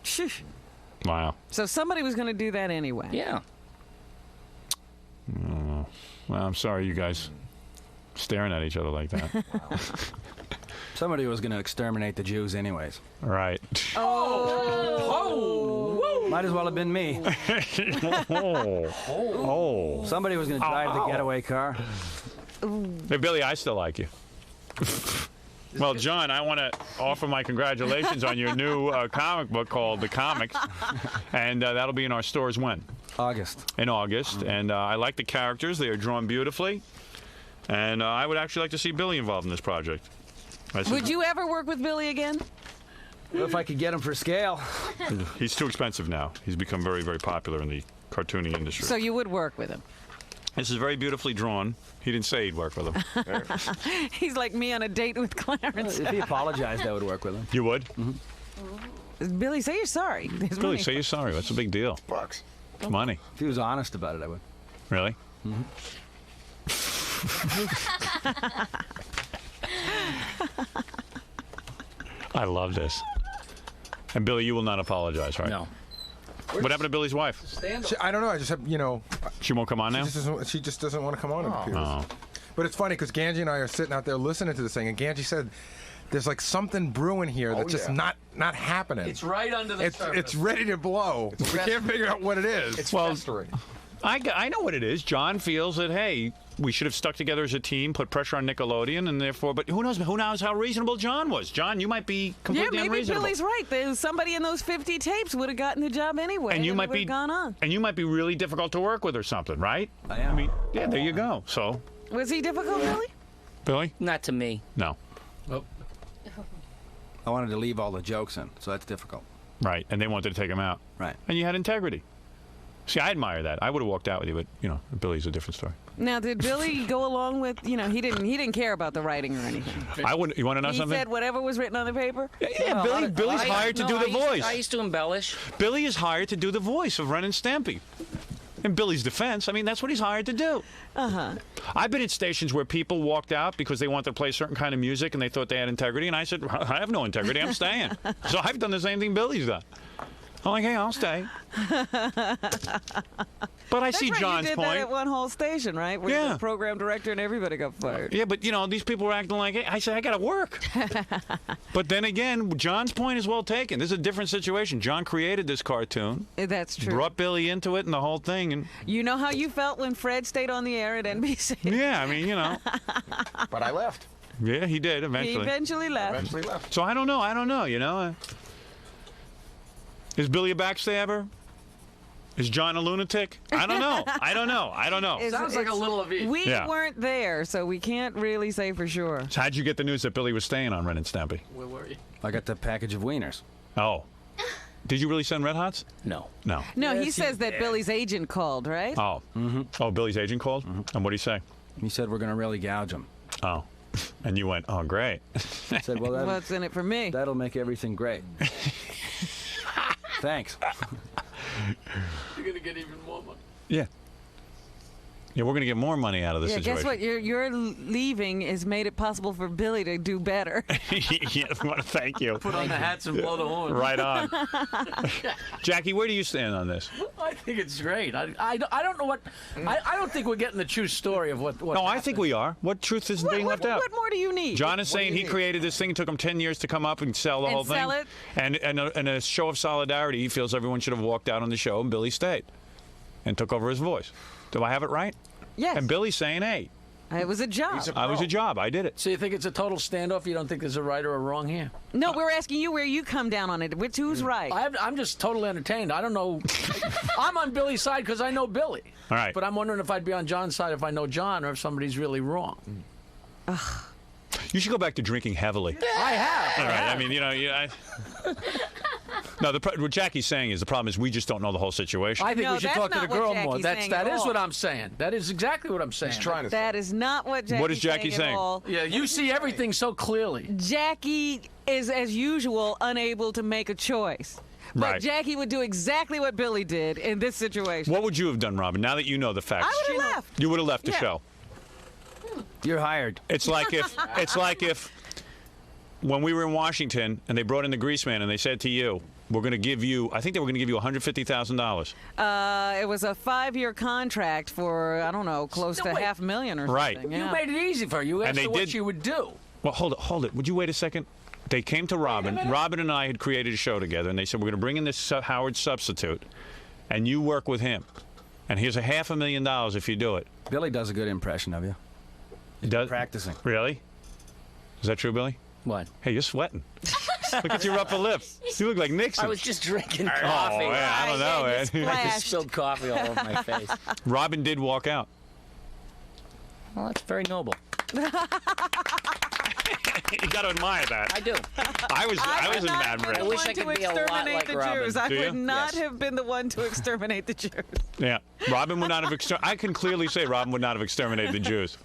Speaker 1: Wow.
Speaker 2: So somebody was going to do that anyway.
Speaker 4: Yeah.
Speaker 1: Oh, well, I'm sorry you guys staring at each other like that.
Speaker 7: Somebody was going to exterminate the Jews anyways.
Speaker 1: Right.
Speaker 7: Oh! Might as well have been me.
Speaker 1: Oh.
Speaker 7: Somebody was going to drive the getaway car.
Speaker 1: Hey, Billy, I still like you. Well, John, I want to offer my congratulations on your new comic book called The Comics. And that'll be in our stores when?
Speaker 7: August.
Speaker 1: In August. And I like the characters. They are drawn beautifully. And I would actually like to see Billy involved in this project.
Speaker 2: Would you ever work with Billy again?
Speaker 7: Well, if I could get him for scale.
Speaker 1: He's too expensive now. He's become very, very popular in the cartooning industry.
Speaker 2: So you would work with him?
Speaker 1: This is very beautifully drawn. He didn't say he'd work with him.
Speaker 2: He's like me on a date with Clarence.
Speaker 7: If he apologized, I would work with him.
Speaker 1: You would?
Speaker 2: Mm-hmm. Billy, say you're sorry.
Speaker 1: Billy, say you're sorry. That's a big deal.
Speaker 3: Bucks.
Speaker 1: It's money.
Speaker 7: If he was honest about it, I would.
Speaker 1: Really?
Speaker 7: Mm-hmm.
Speaker 1: I love this. And Billy, you will not apologize, right?
Speaker 4: No.
Speaker 1: What happened to Billy's wife?
Speaker 3: I don't know. I just have,
Speaker 1: She won't come on now?
Speaker 3: She just doesn't want to come on. It appears.
Speaker 1: Oh.
Speaker 3: But it's funny because Ganji and I are sitting out there listening to this thing, and Ganji said, "There's like something brewing here that's just not happening.
Speaker 9: It's right under the surface.
Speaker 3: It's ready to blow. We can't figure out what it is.
Speaker 9: It's festering.
Speaker 1: I know what it is. John feels that, hey, we should have stuck together as a team, put pressure on Nickelodeon, and therefore, but who knows how reasonable John was. John, you might be completely unreasonable.
Speaker 2: Billy's right. There's somebody in those 50 tapes would have gotten the job anyway,
Speaker 1: and you might be
Speaker 2: gone on.
Speaker 1: And you might be really difficult to work with or something, right?
Speaker 7: I am.
Speaker 1: I mean, yeah, there you go. So,
Speaker 2: was he difficult, Billy?
Speaker 1: Billy?
Speaker 4: Not to me.
Speaker 1: No.
Speaker 9: Oh.
Speaker 7: I wanted to leave all the jokes in, so that's difficult.
Speaker 1: Right, and they wanted to take him out.
Speaker 7: Right.
Speaker 1: And you had integrity. See, I admire that. I would have walked out with you, but Billy's a different story.
Speaker 2: Now, did Billy go along with? He didn't care about the writing or anything.
Speaker 1: I wouldn't. You want to know something?
Speaker 2: He said whatever was written on the paper.
Speaker 1: Yeah, Billy's hired to do the voice.
Speaker 4: I used to embellish.
Speaker 1: Billy is hired to do the voice of Ren and Stimpy. In Billy's defense, I mean, that's what he's hired to do.
Speaker 2: Uh-huh.
Speaker 1: I've been at stations where people walked out because they wanted to play a certain kind of music and they thought they had integrity, and I said, I have no integrity, I'm staying. So I've done the same thing Billy's done. I'm like, hey, I'll stay. But I see John's
Speaker 2: you did
Speaker 1: point.
Speaker 2: That at one whole station, right? Where the program director and everybody got fired.
Speaker 1: Yeah, but these people were acting like, hey, I said, I got to work. But then again, John's point is well taken. This is a different situation. John created this cartoon.
Speaker 2: That's true.
Speaker 1: Brought Billy into it and the whole thing. And
Speaker 2: you know how you felt when Fred stayed on the air at NBC?
Speaker 1: Yeah, I mean,
Speaker 3: But I left.
Speaker 1: Yeah, he did eventually.
Speaker 2: He eventually left.
Speaker 1: So I don't know, Is Billy a backstabber? Is John a lunatic? I don't know.
Speaker 9: Sounds like a little of each.
Speaker 2: We weren't there, so we can't really say for sure.
Speaker 1: So how'd you get the news that Billy was staying on Ren and Stimpy?
Speaker 9: Where were you?
Speaker 7: I got the package of wieners.
Speaker 1: Oh. Did you really send Red Hots?
Speaker 4: No.
Speaker 1: No.
Speaker 2: No, he says that Billy's agent called, right?
Speaker 1: Oh. Mm-hmm. Oh, Billy's agent called? Mm-hmm. And what did he say?
Speaker 7: He said we're going to really gouge him.
Speaker 1: Oh. And you went, oh, great.
Speaker 7: I said, well,
Speaker 2: what's in it for me?
Speaker 7: That'll make everything great. Thanks.
Speaker 9: You're going to get even more money.
Speaker 1: Yeah. Yeah, we're going to get more money out of this
Speaker 2: Yeah,
Speaker 1: situation.
Speaker 2: guess what? Your leaving has made it possible for Billy to do better.
Speaker 1: Yeah, I want to thank you.
Speaker 9: Put on the hats and blow the horn.
Speaker 1: Right on. Jackie, where do you stand on this?
Speaker 9: I think it's great. I don't know what. I don't think we're getting the true story of what.
Speaker 1: No, I think we are. What truth is being left out?
Speaker 2: What more do you need?
Speaker 1: John is saying he created this thing. It took him 10 years to come up and sell the whole thing.
Speaker 2: Sell it.
Speaker 1: And a show of solidarity, he feels everyone should have walked out on the show, and Billy stayed and took over his voice. Do I have it right?
Speaker 2: Yes.
Speaker 1: And Billy's saying, hey.
Speaker 2: It was a job.
Speaker 1: I was a job. I did it.
Speaker 9: So you think it's a total standoff? You don't think there's a right or a wrong here?
Speaker 2: No, we're asking you where you come down on it. Who's right?
Speaker 9: I'm just totally entertained. I don't know. I'm on Billy's side because I know Billy.
Speaker 1: All right.
Speaker 9: But I'm wondering if I'd be on John's side if I know John or if somebody's really wrong.
Speaker 1: You should go back to drinking heavily.
Speaker 9: I have.
Speaker 1: All right. I mean, no, what Jackie's saying is the problem is we just don't know the whole situation.
Speaker 9: I think we should talk to the girl more. That is
Speaker 2: all.
Speaker 9: what I'm saying. That is exactly what I'm saying.
Speaker 3: He's trying to
Speaker 2: That is not what Jackie's
Speaker 1: What is Jackie saying?
Speaker 2: at all.
Speaker 9: Yeah, you see everything so clearly.
Speaker 2: Jackie is, as usual, unable to make a choice. But
Speaker 1: Right.
Speaker 2: Jackie would do exactly what Billy did in this situation.
Speaker 1: What would you have done, Robin, now that you know the facts?
Speaker 2: I would have left.
Speaker 1: You would have left the
Speaker 2: Yeah.
Speaker 1: show.
Speaker 7: You're hired.
Speaker 1: It's like if when we were in Washington and they brought in the grease man and they said to you, we're going to give you, I think they were going to give you $150,000.
Speaker 2: It was a 5-year contract for, I don't know, close to $500,000 or
Speaker 1: Right.
Speaker 2: something.
Speaker 9: You
Speaker 2: Yeah.
Speaker 9: made it easy for her. You asked her what she would do.
Speaker 1: Well, hold it. Would you wait a second? They came to Robin. Robin and I had created a show together, and they said, we're going to bring in this Howard substitute, and you work with him. And here's $500,000 if you do it.
Speaker 7: Billy does a good impression of you.
Speaker 1: He does?
Speaker 7: Practicing.
Speaker 1: Really? Is that true, Billy?
Speaker 4: What?
Speaker 1: Hey, you're sweating. Look at your upper lip. You look like Nixon.
Speaker 4: I was just drinking
Speaker 1: Oh,
Speaker 4: coffee.
Speaker 1: yeah, I don't know, man.
Speaker 4: I just spilled coffee all over my face.
Speaker 1: Robin did walk out.
Speaker 4: Well, that's very noble.
Speaker 1: You got to admire that.
Speaker 4: I do.
Speaker 1: I was in bad mood.
Speaker 4: I wish I could be a lot
Speaker 2: exterminate
Speaker 4: like
Speaker 2: the
Speaker 4: Robin.
Speaker 2: Jews. I
Speaker 1: Do you?
Speaker 2: would not
Speaker 4: Yes.
Speaker 2: have been the one to exterminate the Jews.
Speaker 1: Yeah, Robin would not have I can clearly say Robin would not have exterminated the Jews.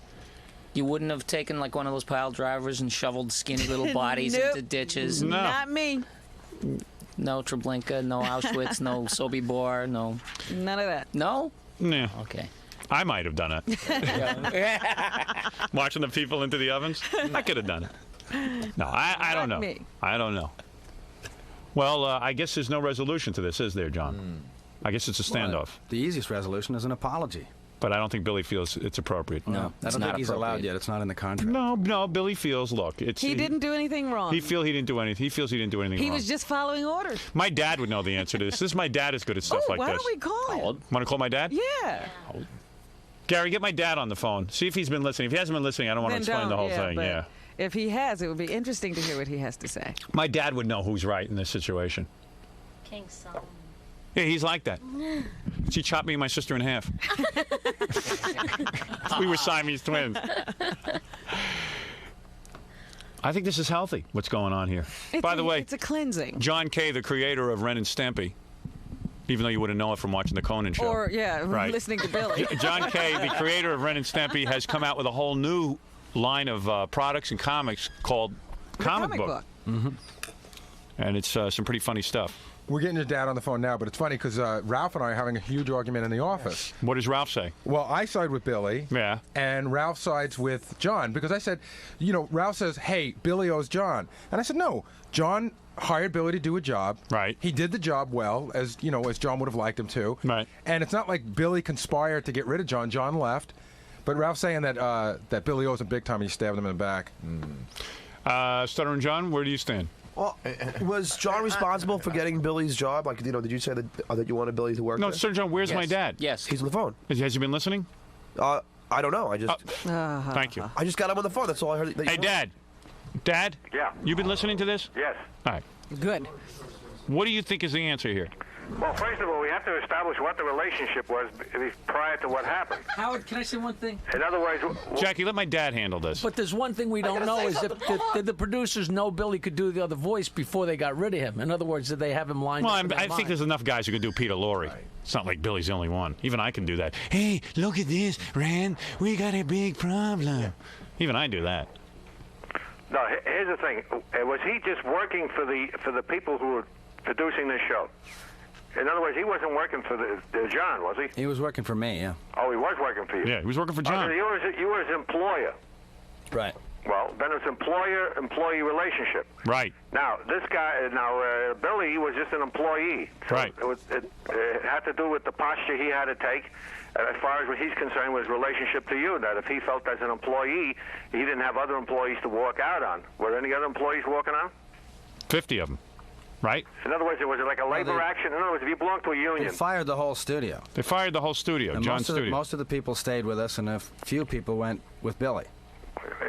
Speaker 4: You wouldn't have taken like one of those pile drivers and shoveled skinny little bodies
Speaker 2: Nope.
Speaker 4: into ditches?
Speaker 1: No.
Speaker 2: Not me.
Speaker 4: No Treblinka, no Auschwitz, no Sobibor, no...
Speaker 2: None of that.
Speaker 4: No?
Speaker 1: Yeah.
Speaker 4: Okay.
Speaker 1: I might have done it. Watching the people into the ovens? I could have done it. No, I don't know.
Speaker 2: Not me.
Speaker 1: I don't know. Well, I guess there's no resolution to this, is there, John? I guess it's a standoff.
Speaker 7: The easiest resolution is an apology.
Speaker 1: But I don't think Billy feels it's appropriate.
Speaker 7: No, I don't think he's allowed yet. It's not in the contract.
Speaker 1: No, Billy feels, look, it's...
Speaker 2: He didn't do anything wrong.
Speaker 1: He feels he didn't do anything
Speaker 2: He
Speaker 1: wrong.
Speaker 2: was just following orders.
Speaker 1: My dad would know the answer to this. My dad is good at stuff like
Speaker 2: why
Speaker 1: this.
Speaker 2: don't we call him?
Speaker 1: Want to call my dad?
Speaker 2: Yeah.
Speaker 1: Gary, get my dad on the phone. See if he's been listening. If he hasn't been listening, I don't want to
Speaker 2: Then
Speaker 1: explain the whole
Speaker 2: don't,
Speaker 1: thing.
Speaker 2: but
Speaker 1: Yeah.
Speaker 2: If he has, it would be interesting to hear what he has to say.
Speaker 1: My dad would know who's right in this situation.
Speaker 10: King Solomon.
Speaker 1: Yeah, he's like that. She chopped me and my sister in half. We were Siamese twins. I think this is healthy, what's going on here. By the way,
Speaker 2: it's a cleansing.
Speaker 1: John Kay, the creator of Ren and Stimpy, even though you wouldn't know it from watching the Conan show.
Speaker 2: Or,
Speaker 1: Right.
Speaker 2: listening to Billy.
Speaker 1: John Kay, the creator of Ren and Stimpy, has come out with a whole new line of products and comics called Comic Book.
Speaker 3: Mm-hmm.
Speaker 1: And it's some pretty funny stuff.
Speaker 3: We're getting your dad on the phone now, but it's funny because Ralph and I are having a huge argument in the office.
Speaker 1: What does Ralph say?
Speaker 3: Well, I side with Billy.
Speaker 1: Yeah.
Speaker 3: And Ralph sides with John because I said, Ralph says, hey, Billy owes John. And I said, no, John hired Billy to do a job.
Speaker 1: Right.
Speaker 3: He did the job well, as John would have liked him to.
Speaker 1: Right.
Speaker 3: And it's not like Billy conspired to get rid of John. John left. But Ralph's saying that that Billy owes him big time and he stabbed him in the back.
Speaker 1: Stuttering John, where do you stand?
Speaker 12: Well, was John responsible for getting Billy's job? Like, did you say that you wanted Billy to work
Speaker 1: No,
Speaker 12: there?
Speaker 1: Stuttering John, where's my dad?
Speaker 4: Yes.
Speaker 12: He's on the phone.
Speaker 1: Has he been listening?
Speaker 12: I don't know. I just...
Speaker 1: Thank you.
Speaker 12: I just got him on the phone. That's all I heard.
Speaker 1: Hey, Dad. Dad?
Speaker 13: Yeah.
Speaker 1: You been listening to this?
Speaker 13: Yes.
Speaker 1: All right.
Speaker 2: Good.
Speaker 1: What do you think is the answer here?
Speaker 13: Well, first of all, we have to establish what the relationship was prior to what happened.
Speaker 9: Howard, can I say one thing?
Speaker 13: In other words,
Speaker 1: Jackie, let my dad handle this.
Speaker 9: But there's one thing we don't know is did the producers know Billy could do the other voice before they got rid of him? In other words, did they have him lined
Speaker 1: Well,
Speaker 9: up? in their
Speaker 1: I think
Speaker 9: mind?
Speaker 1: there's enough guys who can do Peter Lorre. It's not like Billy's the only one. Even I can do that. Hey, look at this, Rand. We got a big problem. Even I do that.
Speaker 13: no. Here's the thing: was he just working for the people who were producing this show? In other words, he wasn't working for the John, was he?
Speaker 7: He was working for me, yeah.
Speaker 13: Oh, he was working for you.
Speaker 1: Yeah, he was working for John.
Speaker 13: You were his employer.
Speaker 7: Right.
Speaker 13: Well, then it's employer-employee relationship.
Speaker 1: Right.
Speaker 13: Now, this guy, Billy was just an employee. So
Speaker 1: right.
Speaker 13: It had to do with the posture he had to take, as far as what he's concerned with his relationship to you, that if he felt as an employee, he didn't have other employees to walk out on. Were there any other employees walking out?
Speaker 1: 50 of them. Right?
Speaker 13: In other words, it was like a labor action. In other words, if you belong to a union.
Speaker 7: They fired the whole studio.
Speaker 1: They fired the whole studio,
Speaker 7: and
Speaker 1: John's studio.
Speaker 7: Most of the people stayed with us, and a few people went with Billy.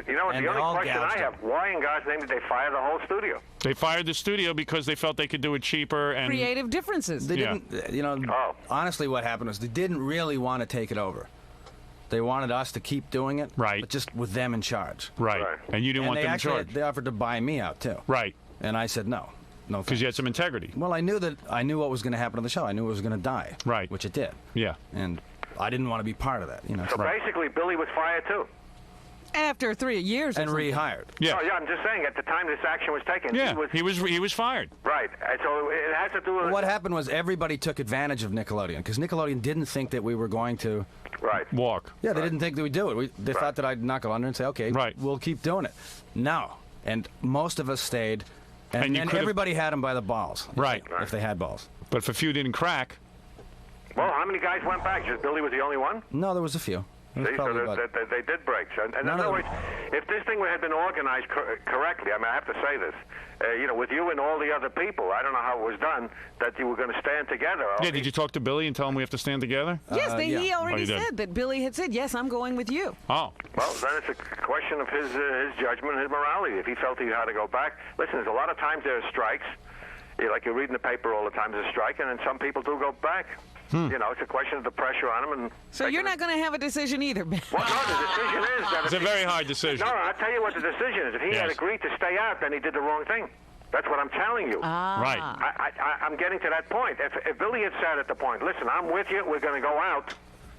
Speaker 13: You know, the only question I have, why in God's name did they fire the whole studio?
Speaker 1: They fired the studio because they felt they could do it cheaper and...
Speaker 2: Creative differences.
Speaker 7: They didn't, honestly what happened was they didn't really want to take it over. They wanted us to keep doing it,
Speaker 1: right?
Speaker 7: But just with them in charge.
Speaker 1: Right. And you didn't want them in charge.
Speaker 7: They offered to buy me out, too.
Speaker 1: Right.
Speaker 7: And I said no. No,
Speaker 1: because you had some integrity.
Speaker 7: Well, I knew what was going to happen on the show. I knew it was going to die.
Speaker 1: Right.
Speaker 7: Which it did.
Speaker 1: Yeah.
Speaker 7: And I didn't want to be part of that.
Speaker 13: So basically, Billy was fired too.
Speaker 2: After 3 years.
Speaker 7: And rehired.
Speaker 1: Yeah.
Speaker 13: Oh, yeah. I'm just saying. At the time this action was taken,
Speaker 1: he was fired.
Speaker 13: Right. And so it has to do with.
Speaker 7: Well, what happened was everybody took advantage of Nickelodeon because Nickelodeon didn't think that we were going to.
Speaker 1: Walk.
Speaker 7: Yeah, they didn't think that we'd do it. They thought that I'd knuckle under and say, okay, we'll keep doing it. No. And most of us stayed. And everybody had them by the balls.
Speaker 1: Right.
Speaker 7: If they had balls.
Speaker 1: But if a few didn't crack.
Speaker 13: Well, how many guys went back? Just Billy was the only one?
Speaker 7: No, there was a few.
Speaker 13: See, so they did break. And in other words, if this thing had been organized correctly, I mean, I have to say this, with you and all the other people, I don't know how it was done, that you were going to stand together.
Speaker 1: Yeah, did you talk to Billy and tell him we have to stand together?
Speaker 2: Yes, he already said that Billy had said, yes, I'm going with you.
Speaker 1: Oh.
Speaker 13: Well, then it's a question of his judgment, his morality. If he felt he had to go back. Listen, there's a lot of times there are strikes. Like you read in the paper all the time, there's a strike, and then some people do go back. You know, it's a question of the pressure on them.
Speaker 2: So you're not going to have a decision either, Ben.
Speaker 13: Well, no, the decision is that...
Speaker 1: It's a very hard decision.
Speaker 13: No, I'll tell you what the decision is. If he had agreed to stay out, then he did the wrong thing. That's what I'm telling you.
Speaker 1: Right.
Speaker 13: I'm getting to that point. If Billy had said at the point, listen, I'm with you, we're going to go out,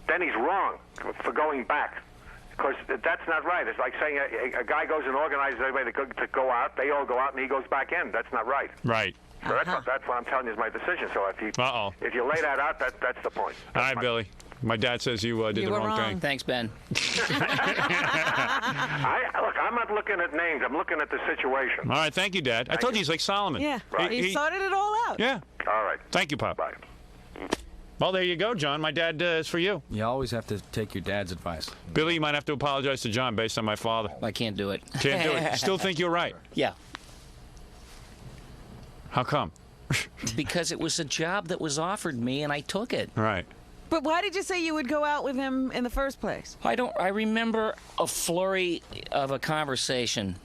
Speaker 13: then he's wrong for going back. Because that's not right. It's like saying a guy goes and organizes everybody to go out, they all go out, and he goes back in. That's not right.
Speaker 1: Right.
Speaker 13: So that's what I'm telling you is my decision. So if you lay that out, that's the point.
Speaker 1: All right, Billy. My dad says you did the wrong thing.
Speaker 4: Thanks, Ben.
Speaker 13: Look, I'm not looking at names. I'm looking at the situation.
Speaker 1: All right, thank you, Dad. I told you he's like Solomon.
Speaker 2: Yeah, he sorted it all out.
Speaker 1: Yeah.
Speaker 13: All right.
Speaker 1: Thank you, Pop.
Speaker 13: Bye.
Speaker 1: Well, there you go, John. My dad is for you.
Speaker 7: You always have to take your dad's advice.
Speaker 1: Billy, you might have to apologize to John based on my father.
Speaker 4: I can't do it.
Speaker 1: Can't do it. You still think you're right?
Speaker 4: Yeah.
Speaker 1: How come?
Speaker 4: Because it was a job that was offered me, and I took it.
Speaker 1: Right.
Speaker 2: But why did you say you would go out with him in the first place?
Speaker 4: I remember a flurry of a conversation.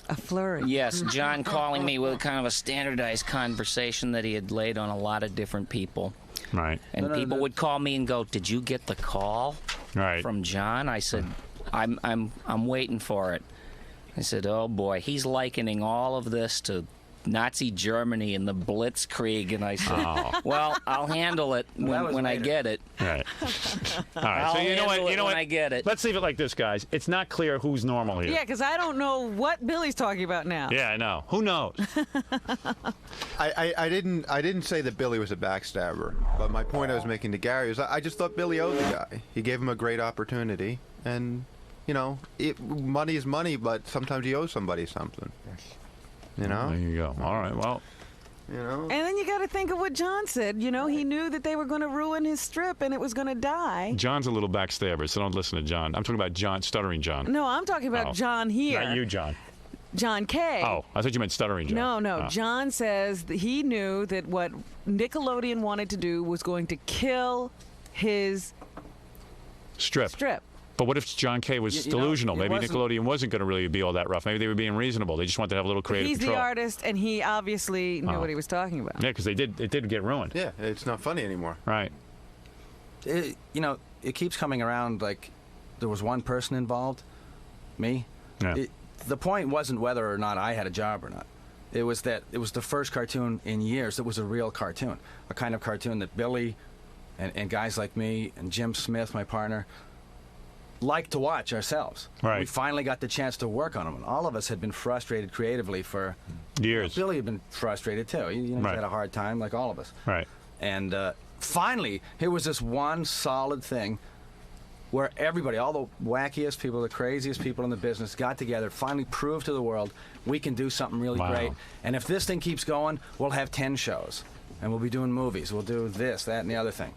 Speaker 2: A flurry?
Speaker 4: Yes, John calling me with kind of a standardized conversation that he had laid on a lot of different people.
Speaker 1: Right.
Speaker 4: And people would call me and go, "Did you get the call from John?" I said, I'm waiting for it. I said, "Oh boy, he's likening all of this to Nazi Germany and the Blitzkrieg," and I said, "Well, I'll handle it when I get it."
Speaker 1: Right. All right. So you know what?
Speaker 4: When I get it.
Speaker 1: Let's leave it like this, guys. It's not clear who's normal here.
Speaker 2: Yeah, because I don't know what Billy's talking about now.
Speaker 1: Yeah, I know. Who knows?
Speaker 14: I didn't say that Billy was a backstabber, but my point I was making to Gary was I just thought Billy owed the guy. He gave him a great opportunity, and money is money, but sometimes you owe somebody something. You know?
Speaker 1: There you go. All right, well.
Speaker 2: And then you got to think of what John said. You know, he knew that they were going to ruin his strip and it was going to die.
Speaker 1: John's a little backstabber, so don't listen to John. I'm talking about John, Stuttering John.
Speaker 2: No, I'm talking about John here.
Speaker 1: Not you, John.
Speaker 2: John K.
Speaker 1: Oh, I thought you meant Stuttering John.
Speaker 2: No.
Speaker 1: Oh.
Speaker 2: John says that he knew that what Nickelodeon wanted to do was going to kill his
Speaker 1: strip. But what if John K. was delusional? Maybe Nickelodeon wasn't going to really be all that rough. Maybe they were being reasonable. They just wanted to have a little creative
Speaker 2: control.
Speaker 1: He's
Speaker 2: the artist, and he obviously knew what he was talking about.
Speaker 1: Yeah, because it did get ruined.
Speaker 14: Yeah, it's not funny anymore.
Speaker 1: Right.
Speaker 7: It keeps coming around like there was one person involved, me.
Speaker 1: Yeah.
Speaker 7: The point wasn't whether or not I had a job or not. It was that it was the first cartoon in years that was a real cartoon, a kind of cartoon that Billy and guys like me and Jim Smith, my partner, like to watch ourselves.
Speaker 1: Right.
Speaker 7: We finally got the chance to work on them. And all of us had been frustrated creatively for
Speaker 1: years.
Speaker 7: Billy had been frustrated too. He had a hard time, like all of us.
Speaker 1: Right.
Speaker 7: And finally, here was this one solid thing where everybody, all the wackiest people, the craziest people in the business got together, finally proved to the world we can do something really great. And if this thing keeps going, we'll have 10 shows. And we'll be doing movies. We'll do this, that, and the other thing.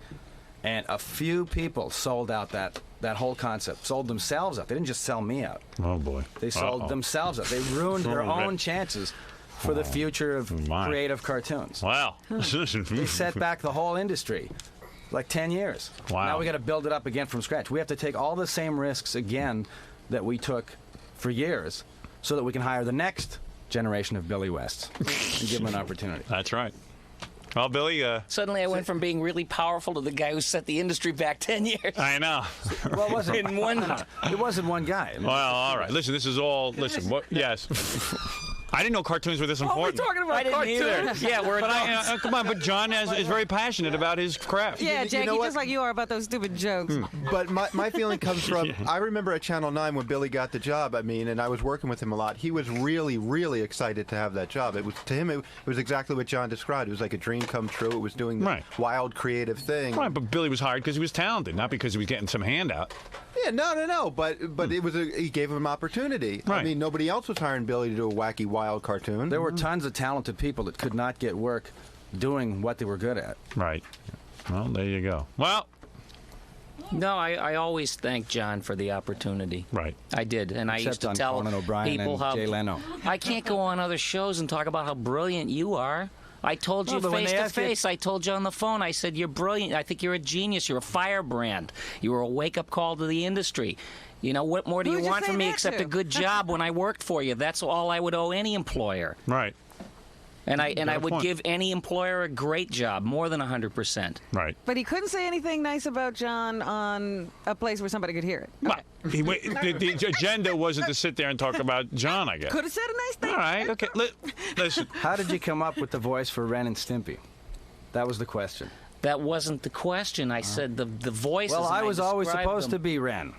Speaker 7: And a few people sold out that whole concept, sold themselves out. They didn't just sell me out.
Speaker 1: Oh, boy.
Speaker 7: They sold themselves out. They ruined their own chances for the future of creative cartoons.
Speaker 1: Wow.
Speaker 7: They set back the whole industry. Like 10 years.
Speaker 1: Wow.
Speaker 7: Now we got to build it up again from scratch. We have to take all the same risks again that we took for years so that we can hire the next generation of Billy Wests and give them an opportunity.
Speaker 1: That's right. Well, Billy...
Speaker 4: Suddenly I went from being really powerful to the guy who set the industry back 10 years.
Speaker 1: I know.
Speaker 7: Well, it wasn't,
Speaker 4: in one...
Speaker 7: It wasn't one guy.
Speaker 1: Well, all right. Listen, this is all... Listen, what... Yes. I didn't know cartoons were this important.
Speaker 2: Oh, we're talking about cartoons.
Speaker 4: Yeah, we're
Speaker 1: but come on, but John is very passionate about his craft.
Speaker 2: Yeah, Jackie,
Speaker 14: know
Speaker 2: just like you are about those stupid jokes.
Speaker 14: But my feeling comes from, I remember at Channel 9 when Billy got the job, and I was working with him a lot, he was really, really excited to have that job. It was, to him, it was exactly what John described. It was like a dream come true. It was doing the wild, creative thing.
Speaker 1: Right, but Billy was hired because he was talented, not because he was getting some handout.
Speaker 14: Yeah, no. But it was he gave him opportunity.
Speaker 1: Right.
Speaker 14: I mean, nobody else was hiring Billy to do a wacky, wild cartoon.
Speaker 7: There were tons of talented people that could not get work doing what they were good at.
Speaker 1: Right. Well, there you go. Well...
Speaker 4: No, I always thank John for the opportunity.
Speaker 1: Right.
Speaker 4: I did, and I used to tell
Speaker 7: Conan O'Brien
Speaker 4: people
Speaker 7: and
Speaker 4: how
Speaker 7: Jay Leno.
Speaker 4: I can't go on other shows and talk about how brilliant you are. I told you face to face. I told you on the phone. I said, you're brilliant. I think you're a genius. You're a firebrand. You were a wake-up call to the industry. You know, what more do you want from me except a good job when I worked for you? That's all I would owe any employer.
Speaker 1: Right.
Speaker 4: And I would give any employer a great job, more than 100%.
Speaker 1: Right.
Speaker 2: But he couldn't say anything nice about John on a place where somebody could hear it.
Speaker 1: Okay. The agenda wasn't to sit there and talk about John, I guess.
Speaker 2: Could have said a nice thing.
Speaker 1: All right, okay. Listen.
Speaker 7: How did you come up with the voice for Ren and Stimpy? That was the question.
Speaker 4: That wasn't the question. I said the voices.
Speaker 7: Well, I was always supposed
Speaker 4: them.
Speaker 7: to be Ren.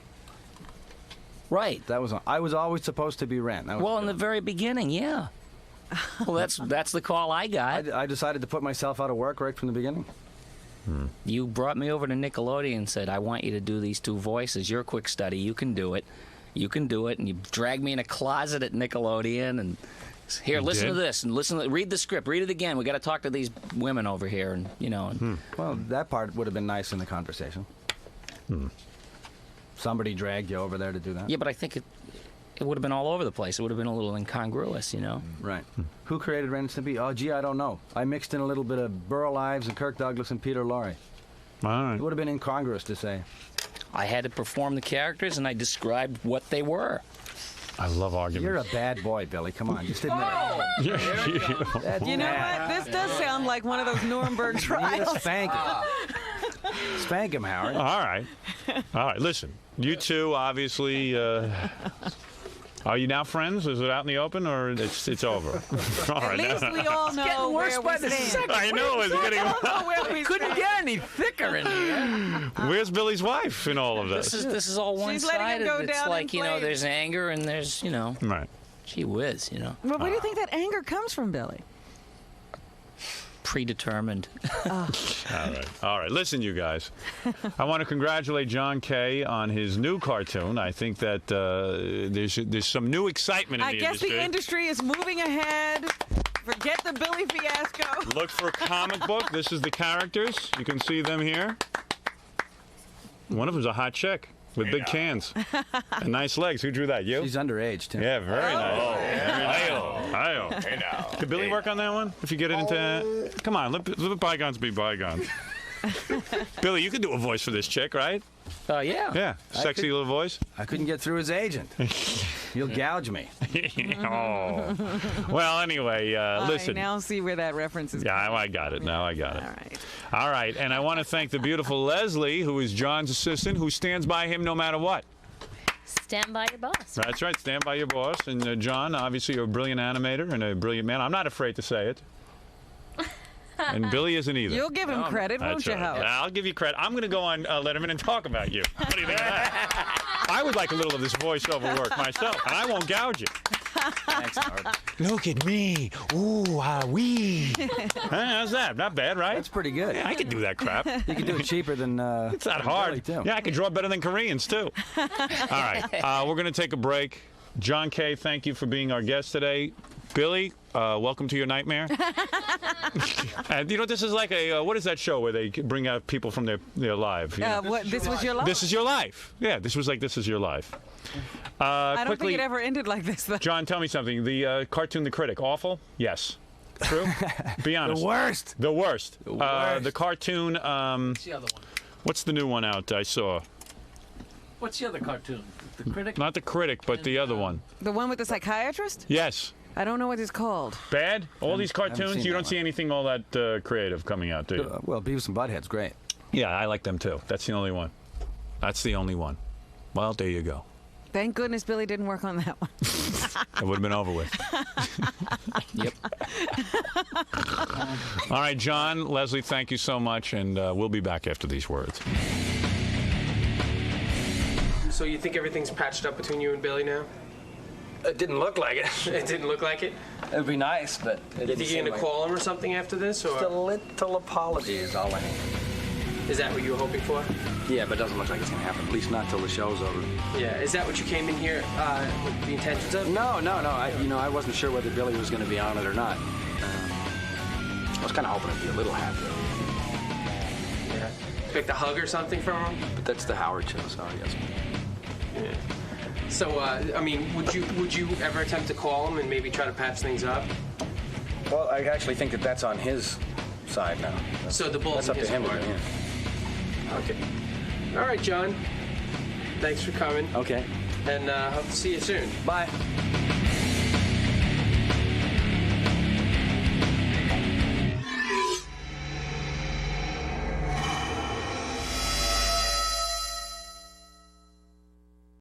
Speaker 4: Right.
Speaker 7: I was always supposed to be Ren.
Speaker 4: Well, in the very beginning, yeah. Well, that's the call I got.
Speaker 7: I decided to put myself out of work right from the beginning.
Speaker 4: You brought me over to Nickelodeon and said, I want you to do these two voices. You're a quick study. You can do it. You can do it. And you dragged me in a closet at Nickelodeon and here, listen to this and read the script. Read it again. We got to talk to these women over here, and you know.
Speaker 7: Well, that part would have been nice in the conversation. Somebody dragged you over there to do that.
Speaker 4: Yeah, but I think it would have been all over the place. It would have been a little incongruous, you know.
Speaker 7: Right. Who created Ren and Stimpy? Oh, gee, I don't know. I mixed in a little bit of Burl Ives and Kirk Douglas and Peter Lorre.
Speaker 1: All right.
Speaker 7: It would have been incongruous to say.
Speaker 4: I had to perform the characters, and I described what they were.
Speaker 1: I love arguments.
Speaker 7: You're a bad boy, Billy. Come on, just admit it.
Speaker 2: You know what? This does sound like one of those Nuremberg trials.
Speaker 7: Spank him. Spank him, Howard.
Speaker 1: All right. All right. Listen, you two obviously. Are you now friends? Is it out in the open, or it's over? All right.
Speaker 2: At least we all know where we stand.
Speaker 1: I know it's getting.
Speaker 9: We couldn't get any thicker in here.
Speaker 1: Where's Billy's wife in all of this?
Speaker 4: This is all one-sided. It's like, you know, there's anger and there's, you know.
Speaker 1: Right.
Speaker 4: Gee whiz, you know.
Speaker 2: Well, where do you think that anger comes from, Billy?
Speaker 4: Predetermined.
Speaker 1: All right. Listen, you guys. I want to congratulate John Kay on his new cartoon. I think that there's some new excitement in the industry.
Speaker 2: I guess the industry is moving ahead. Forget the Billy fiasco.
Speaker 1: Look for a comic book. This is the characters. You can see them here. One of them's a hot chick with big cans and nice legs. Who drew that? You?
Speaker 7: She's underage, too.
Speaker 1: Yeah, very nice. Hey now. Could Billy work on that one? If you get it into... Come on, let bygones be bygones. Billy, you could do a voice for this chick, right?
Speaker 4: Yeah.
Speaker 1: Yeah, sexy little voice.
Speaker 7: I couldn't get through his agent. You'll gouge me.
Speaker 1: Oh. Well, anyway, listen.
Speaker 2: I now see where that reference is.
Speaker 1: Yeah, I got it. Now I got it.
Speaker 2: All right.
Speaker 1: All right, and I want to thank the beautiful Leslie, who is John's assistant, who stands by him no matter what.
Speaker 10: Stand by your boss.
Speaker 1: That's right. Stand by your boss. And John, obviously, you're a brilliant animator and a brilliant man. I'm not afraid to say it. And Billy isn't either.
Speaker 2: You'll give him credit, won't you, Howard?
Speaker 1: I'll give you credit. I'm going to go on Letterman and talk about you. What do you think of that? I would like a little of this voiceover work myself, and I won't gouge it.
Speaker 7: Thanks, Howard.
Speaker 1: Look at me. Ooh, wee. How's that? Not bad, right?
Speaker 7: That's pretty good.
Speaker 1: Yeah, I could do that crap.
Speaker 7: You can do it cheaper than.
Speaker 1: It's not hard.
Speaker 7: Too.
Speaker 1: Yeah, I can draw better than Koreans, too. All right. We're going to take a break. John Kay, thank you for being our guest today. Billy, welcome to your nightmare. And this is like a what is that show where they bring out people from their live?
Speaker 2: This was your life.
Speaker 1: This is your life. Yeah, this was like This Is Your Life.
Speaker 2: I don't
Speaker 1: quickly,
Speaker 2: think it ever ended like this, though.
Speaker 1: John, tell me something. The cartoon The Critic, awful? Yes. True? Be honest.
Speaker 11: The worst.
Speaker 1: The worst.
Speaker 11: The worst.
Speaker 1: The cartoon.
Speaker 9: What's the other one?
Speaker 1: What's the new one out I saw?
Speaker 9: What's the other cartoon? The Critic?
Speaker 1: Not The Critic, but the other one.
Speaker 2: The one with the psychiatrist?
Speaker 1: Yes.
Speaker 2: I don't know what it's called.
Speaker 1: Bad? All these cartoons? You don't see anything all that creative coming out, do you?
Speaker 7: Well, Beavis and Butthead's great.
Speaker 1: Yeah, I like them too. That's the only one. That's the only one. Well, there you go.
Speaker 2: Thank goodness Billy didn't work on that one.
Speaker 1: It would have been over with.
Speaker 7: Yep.
Speaker 1: All right, John, Leslie, thank you so much, and we'll be back after these words.
Speaker 6: So you think everything's patched up between you and Billy now?
Speaker 7: It didn't look like it.
Speaker 6: It didn't look like it?
Speaker 7: It'd be nice, but
Speaker 6: You think you're going to call him or something after this? Or?
Speaker 7: Just a little apology is all I need.
Speaker 6: Is that what you were hoping for?
Speaker 7: Yeah, but it doesn't look like it's going to happen. At least not till the show's over.
Speaker 6: Yeah. Is that what you came in here with the intentions of?
Speaker 7: No. I wasn't sure whether Billy was going to be on it or not. I was kind of hoping to be a little happier.
Speaker 6: Yeah. Expect a hug or something from him?
Speaker 7: But that's the Howard show, so yes.
Speaker 6: Yeah. So, would you ever attempt to call him and maybe try to patch things up?
Speaker 7: Well, I actually think that's on his side now.
Speaker 6: So the ball's
Speaker 7: that's up
Speaker 6: in his
Speaker 7: to him.
Speaker 6: court.
Speaker 7: Yeah.
Speaker 6: Okay. All right, John. Thanks for coming.
Speaker 7: Okay.
Speaker 6: And hope to see you soon.
Speaker 7: Bye.